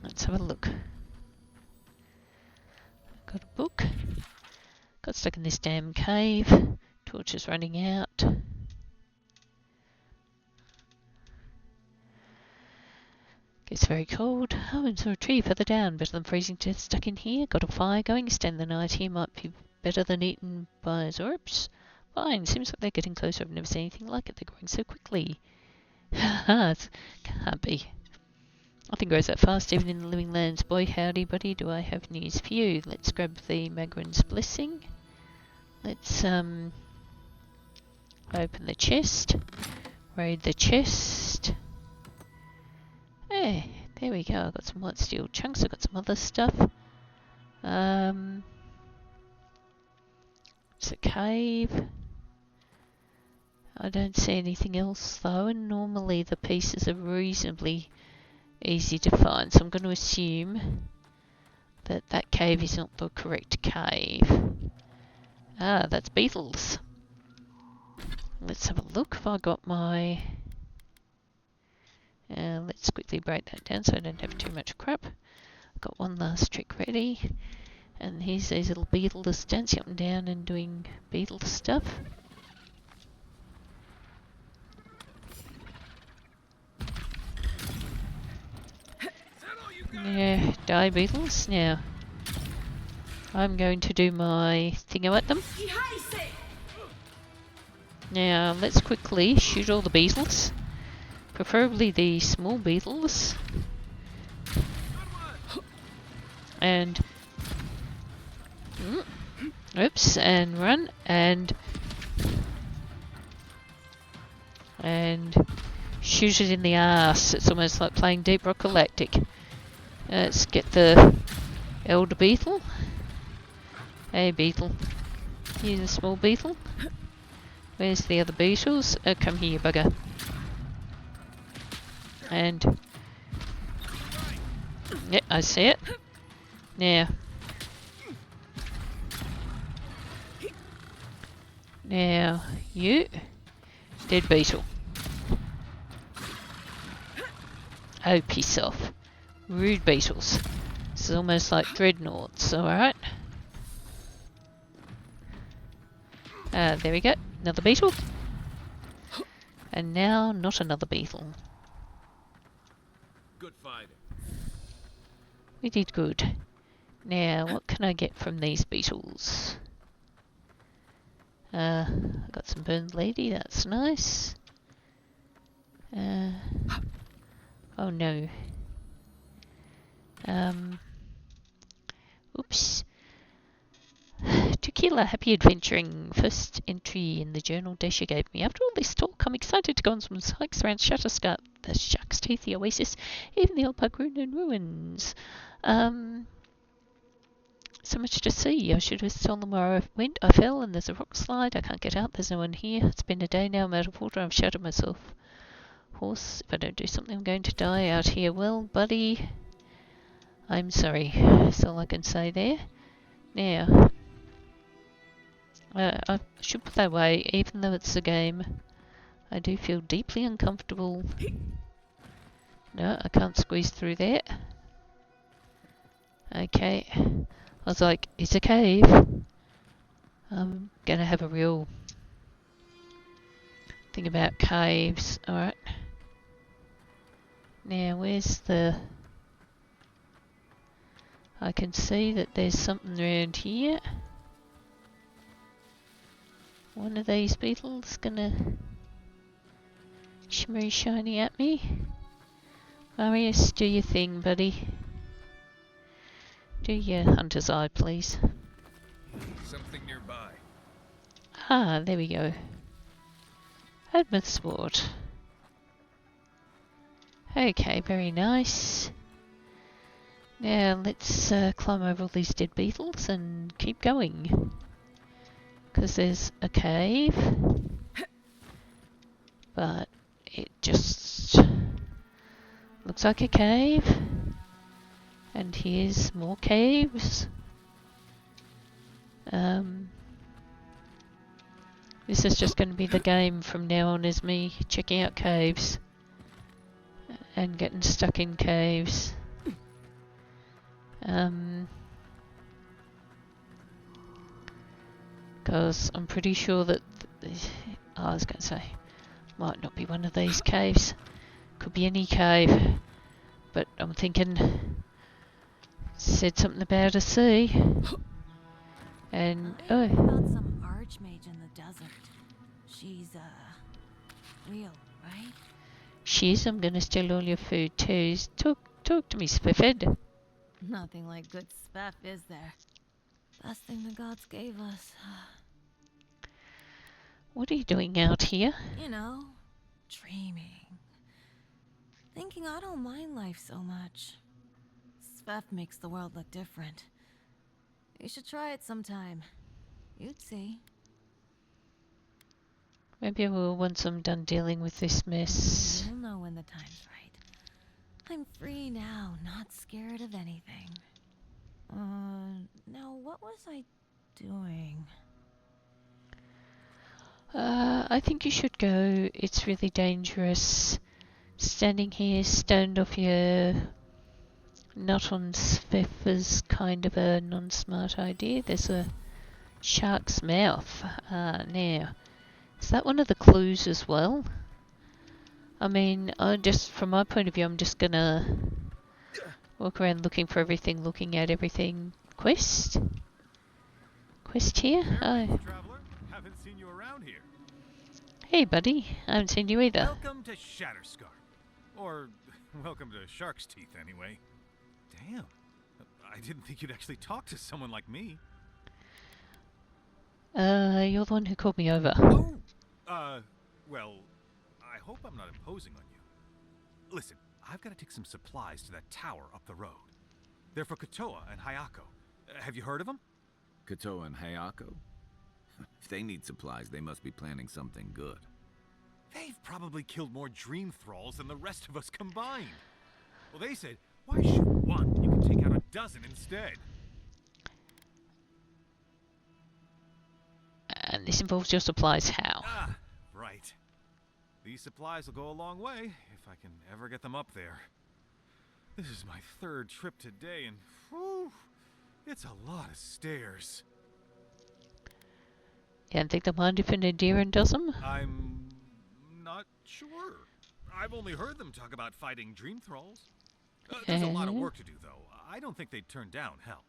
Let's have a look. Got a book. Got stuck in this damn cave. Torch is running out. Gets very cold. Oh, and saw a tree further down. Better than freezing to death stuck in here. Got a fire going. Spend the night here might be better than eaten by Zorps. Fine. Seems like they're getting closer. I've never seen anything like it. They're growing so quickly. Haha, can't be. Nothing grows that fast, even in the living lands. Boy, howdy, buddy, do I have news for you. Let's grab the Magrin's Blessing. Let's open the chest. Raid the chest. Hey, there we go. I've got some white steel chunks. I've got some other stuff. It's a cave. I don't see anything else though, and normally the pieces are reasonably easy to find, so I'm going to assume that that cave is not the correct cave. Ah, that's beetles. Let's have a look if I got my... let's quickly break that down so I don't have too much crap. I've got one last trick ready. And here's these little beetles dancing up and down and doing beetle stuff. Yeah, die beetles. Now, I'm going to do my thingo at them. Now, let's quickly shoot all the beetles. Preferably the small beetles. And... oops, and run, and shoot it in the ass. It's almost like playing Deep Rock Galactic. Let's get the elder beetle. Hey beetle. Here's the small beetle. Where's the other beetles? Come here, bugger. And... yeah, I see it. Now... now, you... dead beetle. Oh, piss off. Rude beetles. This is almost like dreadnoughts, alright? There we go. Another beetle. And now, not another beetle. Good fighting. We did good. Now, what can I get from these beetles? I got some burned lady, that's nice. Oh no. Oops. Tequila, happy adventuring. First entry in the journal Dacia gave me. After all this talk, I'm excited to go on some hikes around Shutterscott, the Shark's Teeth, the Oasis, even the old Pugroon and ruins. So much to see. I should have told them where I went. I fell and there's a rock slide. I can't get out. There's no one here. It's been a day now. I'm out of water. I've shattered myself. Horse, if I don't do something, I'm going to die out here. Well, buddy, I'm sorry. That's all I can say there. Now, I should put that away, even though it's a game. I do feel deeply uncomfortable. No, I can't squeeze through there. Okay. I was like, it's a cave. I'm gonna have a real thing about caves. Alright. Now, where's the... I can see that there's something around here. One of these beetles gonna shimmery shiny at me. Marius, do your thing, buddy. Do your hunter's eye, please. Something nearby. Ah, there we go. Admit sport. Okay, very nice. Now let's climb over all these dead beetles and keep going. Because there's a cave. But it just looks like a cave. And here's more caves. This is just going to be the game from now on, is me checking out caves and getting stuck in caves. Because I'm pretty sure that I was going to say, might not be one of these caves. Could be any cave. But I'm thinking, said something about a sea. And, I found some archmage in the desert. She's, real, right? she is. I'm going to steal all your food too. Talk to me, Spiffed. Nothing like good spaff, is there? Best thing the gods gave us. What are you doing out here? You know, dreaming. Thinking I don't mind life so much. Spaff makes the world look different. You should try it sometime. You'd see. Maybe we'll once I'm done dealing with this mess. You'll know when the time's right. I'm free now, not scared of anything. Now what was I doing? I think you should go. It's really dangerous. Standing here, stoned off your nut on Sviff is kind of a non-smart idea. There's a shark's mouth. Now, is that one of the clues as well? I mean, from my point of view, I'm just gonna walk around looking for everything, looking at everything. Quest here? Oh. Traveler, haven't seen you around here. Hey, buddy. I haven't seen you either. Welcome to Shatterscar. Or, welcome to Shark's Teeth, anyway. Damn. I didn't think you'd actually talk to someone like me. You're the one who called me over. Oh! Well, I hope I'm not imposing on you. Listen, I've got to take some supplies to that tower up the road. They're for Kotoa and Hayako. Have you heard of them? Kotoa and Hayako? If they need supplies, they must be planning something good. They've probably killed more dream thralls than the rest of us combined. Well, they said, why shoot one when you can take out a dozen instead? And this involves your supplies. How? Ah, right. These supplies will go a long way if I can ever get them up there. This is my third trip today, and whew, it's a lot of stairs. You don't think they'll mind if an Adiran does them? I'm not sure. I've only heard them talk about fighting dream thralls. There's a lot of work to do, though. I don't think they'd turn down help.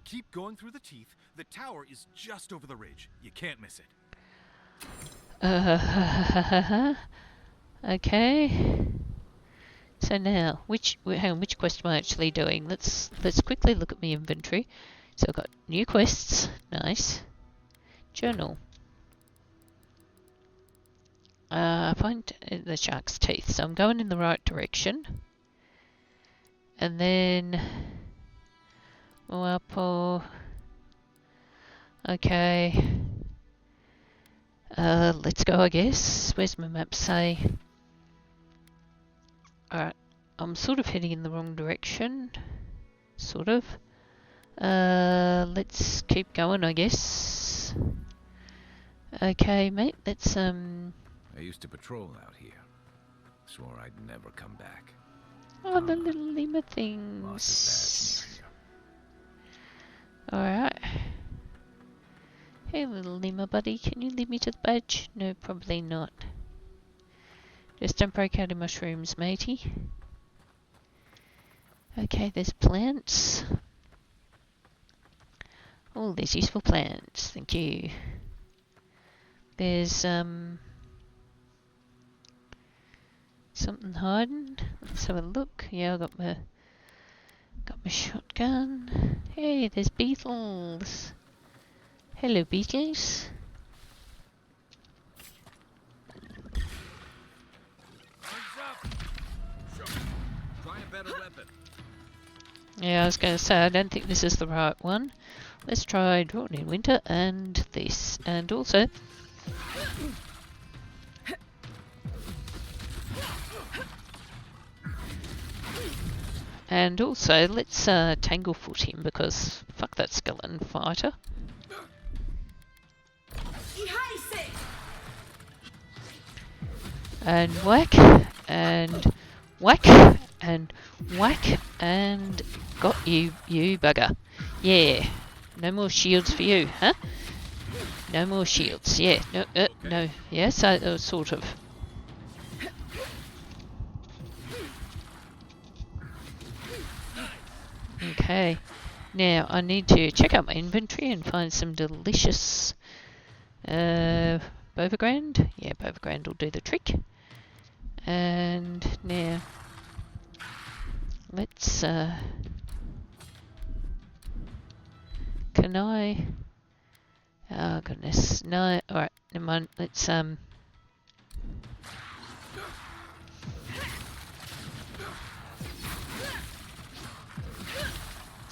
Keep going through the teeth. The tower is just over the ridge. You can't miss it. Okay. So now, which quest am I actually doing? Let's quickly look at my inventory. So I've got new quests. Nice. Journal. Find the shark's teeth. So I'm going in the right direction. And then Moapo. Okay. Let's go, I guess. Where's my map say? Alright. I'm sort of heading in the wrong direction. Sort of. Let's keep going, I guess. Okay, mate, let's I used to patrol out here. Swore I'd never come back. Oh, the little lemur things. Alright. Hey, little lemur buddy, can you lead me to the badge? No, probably not. Just don't break out in mushrooms, matey. Okay, there's plants. All these useful plants, thank you. There's something hiding. Let's have a look. Yeah, I got my shotgun. Hey, there's beetles. Hello, beetles. Try a better weapon. Yeah, I was going to say, I don't think this is the right one. Let's try Drawn in Winter and this. And also... And also, let's Tanglefoot him, because fuck that skeleton fighter. And whack, and whack, and whack, and got you, you bugger. Yeah, no more shields for you, huh? No more shields, yeah, no, yes, sort of. Okay, now I need to check out my inventory and find some delicious Bovergrand. Yeah, Bovergrand will do the trick. And now let's can I oh goodness, no, alright, never mind, let's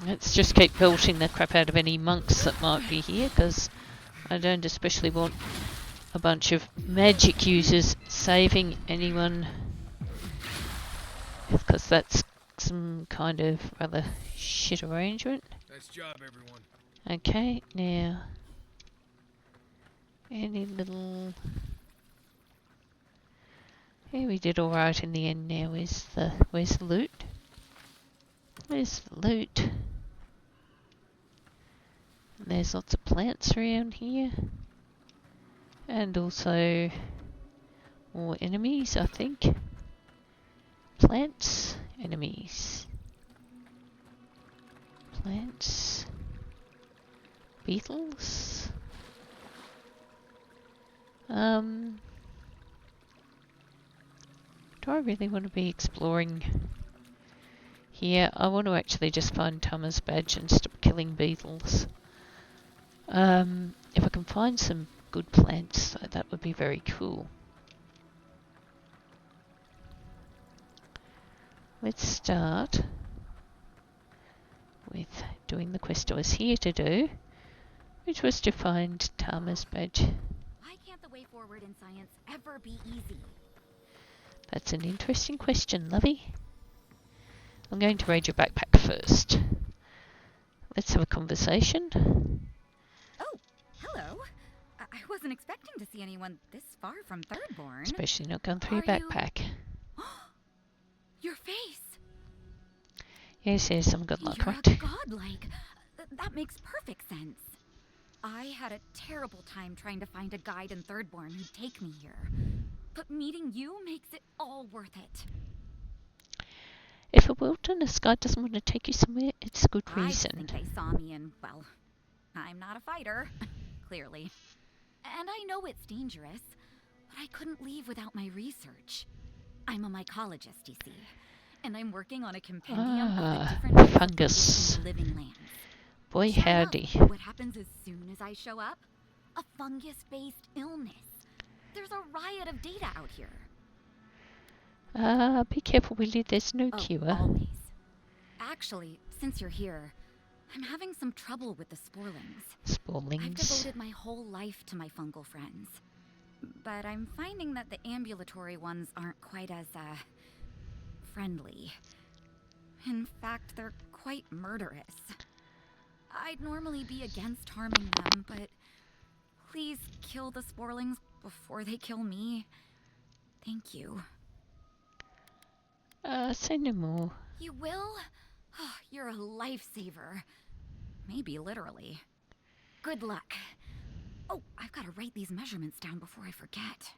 let's just keep belting the crap out of any monks that might be here, because I don't especially want a bunch of magic users saving anyone, because that's some kind of rather shit arrangement. Nice job, everyone. Okay, now any little... Yeah, we did alright in the end. Now where's the loot? Where's the loot? There's lots of plants around here. And also more enemies, I think. Plants, enemies. Plants. Beetles. Do I really want to be exploring here? I want to actually just find Tama's badge and stop killing beetles. If I can find some good plants, that would be very cool. Let's start with doing the quest I was here to do, which was to find Tama's badge. Why can't the way forward in science ever be easy? That's an interesting question, lovey. I'm going to raid your backpack first. Let's have a conversation. Oh, hello. I wasn't expecting to see anyone this far from Thirdborn. Especially not going through your backpack. Your face. Yes, I'm godlike, You're right? a godlike. That makes perfect sense. I had a terrible time trying to find a guide in Thirdborn who'd take me here. But meeting you makes it all worth it. If a wilderness guide doesn't want to take you somewhere, it's a good reason. I think they saw me and, well, I'm not a fighter, clearly. And I know it's dangerous, but I couldn't leave without my research. I'm a mycologist, you see, and I'm working on a compendium of the different fungus. living lands. Boy, howdy. What happens as soon as I show up? A fungus-based illness. There's a riot of data out here. Be careful, Willie. There's no cure. Always. Actually, since you're here, I'm having some trouble with the sporlings. Sporlings. I've devoted my whole life to my fungal friends. But I'm finding that the ambulatory ones aren't quite as, friendly. In fact, they're quite murderous. I'd normally be against harming them, but please kill the sporlings before they kill me. Thank you. Say no more. You will? Oh, you're a lifesaver. Maybe literally. Good luck. Oh, I've got to write these measurements down before I forget.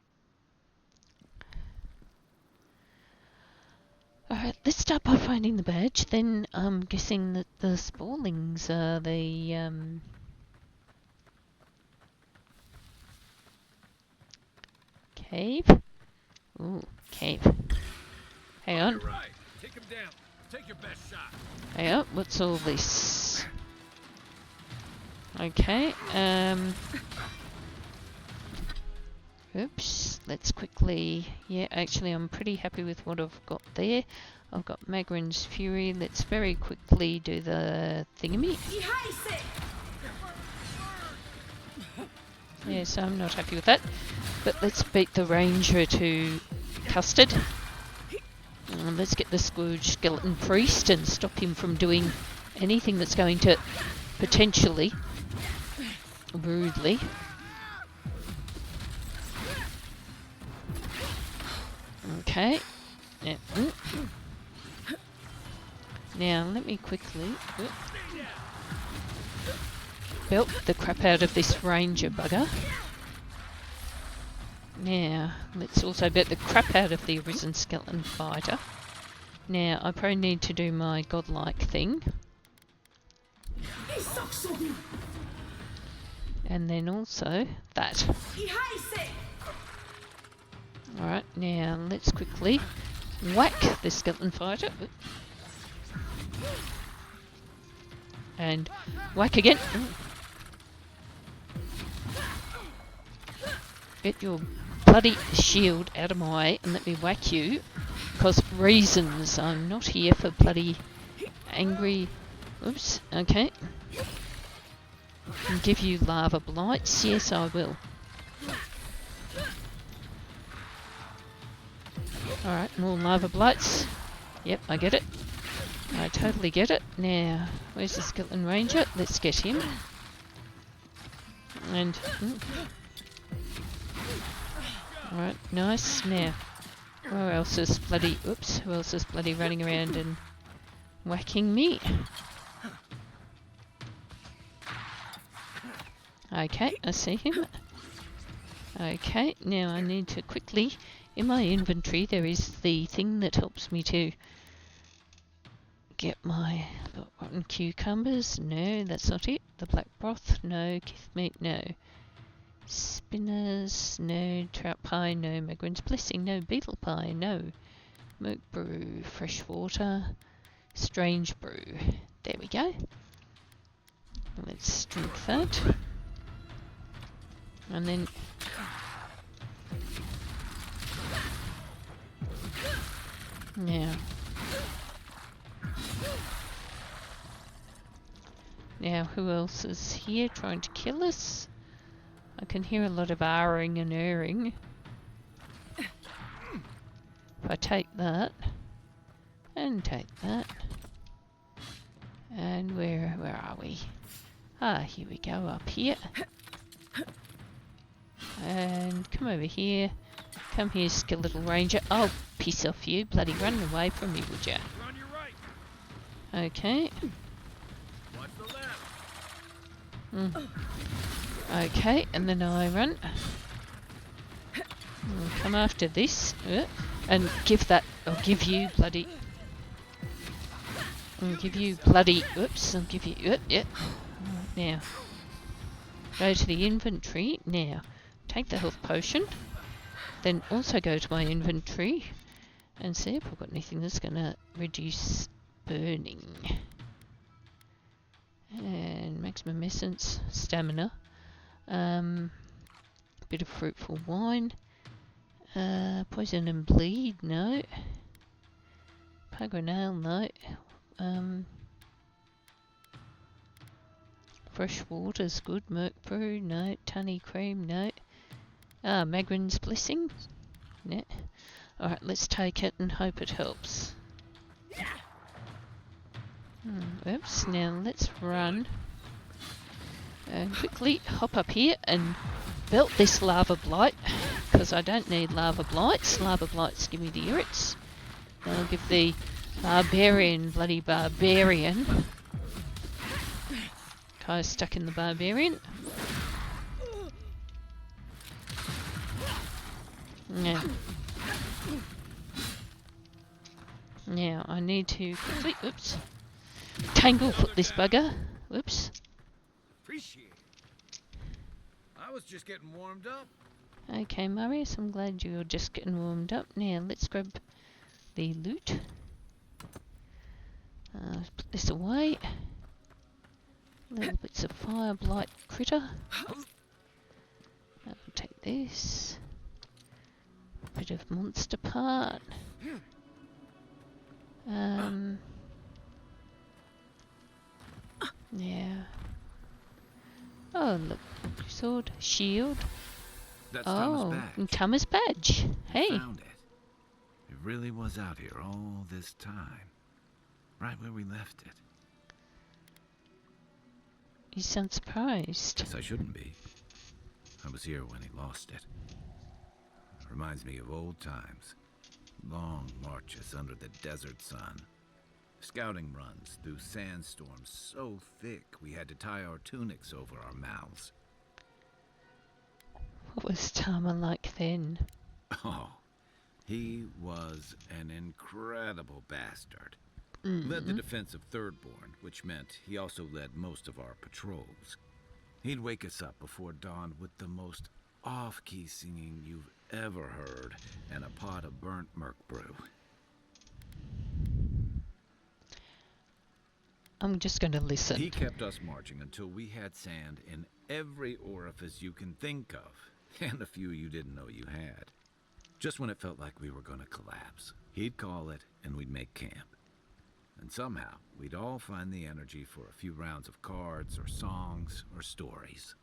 Alright, let's start by finding the badge. Then I'm guessing that the sporlings are the cave. Ooh, cave. Hang on. Right. Take him down. Take your best shot. Hang on, what's all this? Okay, oops, let's quickly... Yeah, actually I'm pretty happy with what I've got there. I've got Magrin's Fury. Let's very quickly do the thingamy. Yeah, so I'm not happy with that. But let's beat the Ranger to custard. Let's get the Scourge Skeleton Priest and stop him from doing anything that's going to potentially, rudely, okay. Yeah. Now let me quickly belt the crap out of this Ranger bugger. Now, let's also bet the crap out of the Arisen Skeleton Fighter. Now, I probably need to do my godlike thing. And then also that. Alright, now let's quickly whack the Skeleton Fighter. And whack again. Get your bloody shield out of my way and let me whack you. Because reasons. I'm not here for bloody angry... Oops, okay. And give you lava blights. Yes, I will. Alright, more lava blights. Yep, I get it. I totally get it. Now, where's the skeleton ranger? Let's get him. And... Alright, nice. Now, who else is bloody... Oops, who else is bloody running around and whacking me? Okay, I see him. Okay, now I need to quickly... In my inventory there is the thing that helps me to get my rotten cucumbers. No, that's not it. The black broth, no. Kith meat, no. Spinners, no. Trout pie, no. Megwin's blessing, no. Beetle pie, no. Milk brew, fresh water, strange brew. There we go. Let's drink that. And then... Now, who else is here trying to kill us? I can hear a lot of ahhing and erring. If I take that, and take that, and where are we? Ah, here we go, up here. And come over here. Come here, skeletal ranger. Oh, piss off you. Bloody run away from me, would ya? On your right. Okay. Watch the left. Okay, and then I run. Come after this. And give that... I'll give you bloody... I'll give you bloody... Oops, I'll give you... Yep. Now. Go to the inventory. Now. Take the health potion. Then also go to my inventory and see if I've got anything that's going to reduce burning. And maximum essence, stamina. Bit of fruitful wine. Poison and bleed, no. Pagranale, no. Fresh water's good. Merc brew, no. Tunny cream, no. Magrin's blessing? No. Alright, let's take it and hope it helps. Oops, now let's run. And quickly hop up here and belt this lava blight. Because I don't need lava blights. Lava blights give me the irrits. I'll give the barbarian, bloody barbarian. Guy's stuck in the barbarian. Now I need to quickly, oops, tangle put this bugger. Whoops. Appreciate it. I was just getting warmed up. Okay, Marius, I'm glad you're just getting warmed up. Now let's grab the loot. Put this away. Little bits of fire blight critter. I'll take this. Bit of monster part. Yeah. Oh, look. Sword. Shield. That's Tama's badge. And Tama's badge. Hey. Found it. It really was out here all this time. Right where we left it. You sound surprised. Yes, I shouldn't be. I was here when he lost it. Reminds me of old times. Long marches under the desert sun. Scouting runs through sandstorms so thick we had to tie our tunics over our mouths. What was Tama like then? Oh, he was an incredible bastard. Led the defense of Thirdborn, which meant he also led most of our patrols. He'd wake us up before dawn with the most off-key singing you've ever heard and a pot of burnt merc brew. I'm just going to listen. He kept us marching until we had sand in every orifice you can think of, and a few you didn't know you had. Just when it felt like we were going to collapse, he'd call it and we'd make camp. And somehow, we'd all find the energy for a few rounds of cards or songs or stories.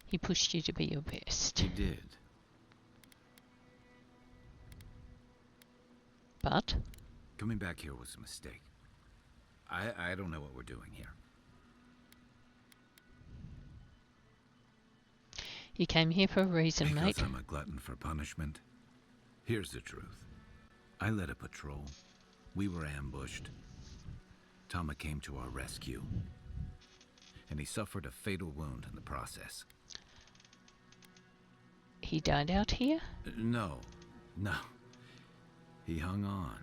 He pushed you to be your best. He did. But? Coming back here was a mistake. I don't know what we're doing here. You came here for a reason, Because mate. I'm a glutton for punishment. Here's the truth. I led a patrol. We were ambushed. Tama came to our rescue. And he suffered a fatal wound in the process. He died out here? No. He hung on.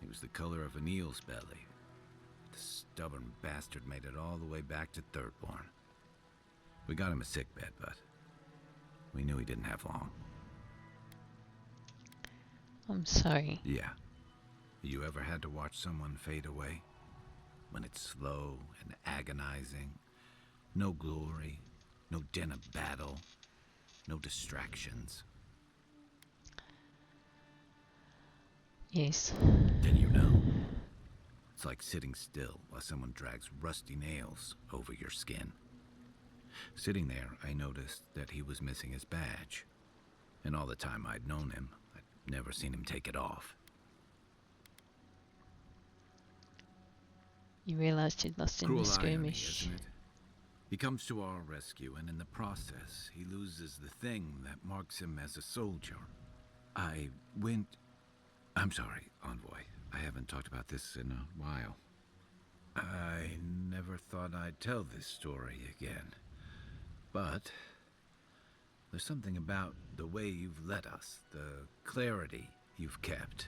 He was the color of an eel's belly. The stubborn bastard made it all the way back to Thirdborn. We got him a sickbed, but we knew he didn't have long. I'm sorry. Yeah. You ever had to watch someone fade away? When it's slow and agonizing. No glory, no din of battle, no distractions. Yes. Then you know. It's like sitting still while someone drags rusty nails over your skin. Sitting there, I noticed that he was missing his badge. And all the time I'd known him, I'd never seen him take it off. You realized you'd lost in the Cruel irony, skirmish. isn't it? He comes to our rescue, and in the process, he loses the thing that marks him as a soldier. I'm sorry, Envoy. I haven't talked about this in a while. I never thought I'd tell this story again. But there's something about the way you've led us, the clarity you've kept.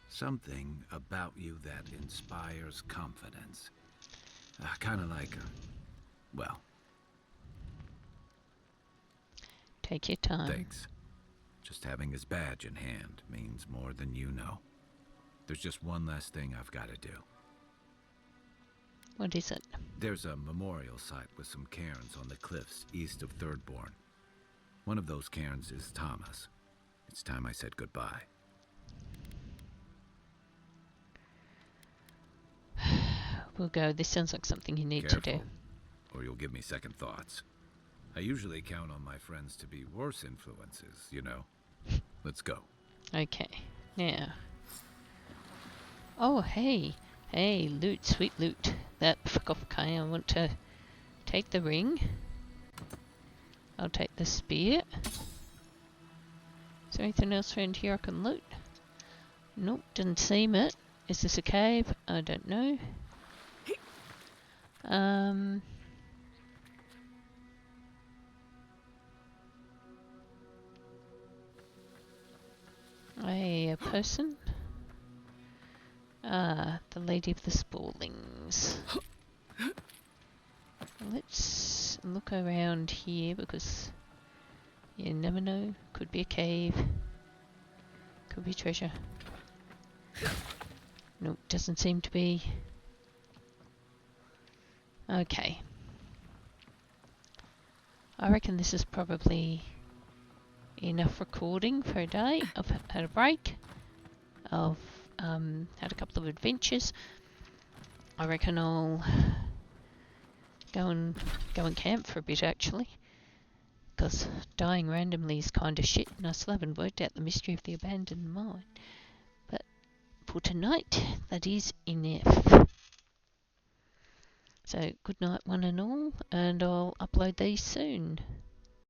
Something about you that inspires confidence. Kind of like, well... Take your time. Thanks. Just having his badge in hand means more than you know. There's just one last thing I've got to do. What is it? There's a memorial site with some cairns on the cliffs east of Thirdborn. One of those cairns is Tama's. It's time I said goodbye. We'll go. This sounds like something you need to do. Or you'll give me second thoughts. I usually count on my friends to be worse influences, you know. Let's go. Okay. Now. Oh, hey. Hey, loot. Sweet loot. That fuck off. Okay, I want to take the ring. I'll take the spear. Is there anything else around here I can loot? Nope, didn't seem it. Is this a cave? I don't know. A person? Ah, the Lady of the Spallings. Let's look around here because you never know. Could be a cave. Could be treasure. Nope, doesn't seem to be. Okay. I reckon this is probably enough recording for a day. I've had a break. I've had a couple of adventures. I reckon I'll go and camp for a bit actually. Because dying randomly is kind of shit and I still haven't worked out the mystery of the abandoned mine. But for tonight, that is enough. So good night one and all, and I'll upload these soon.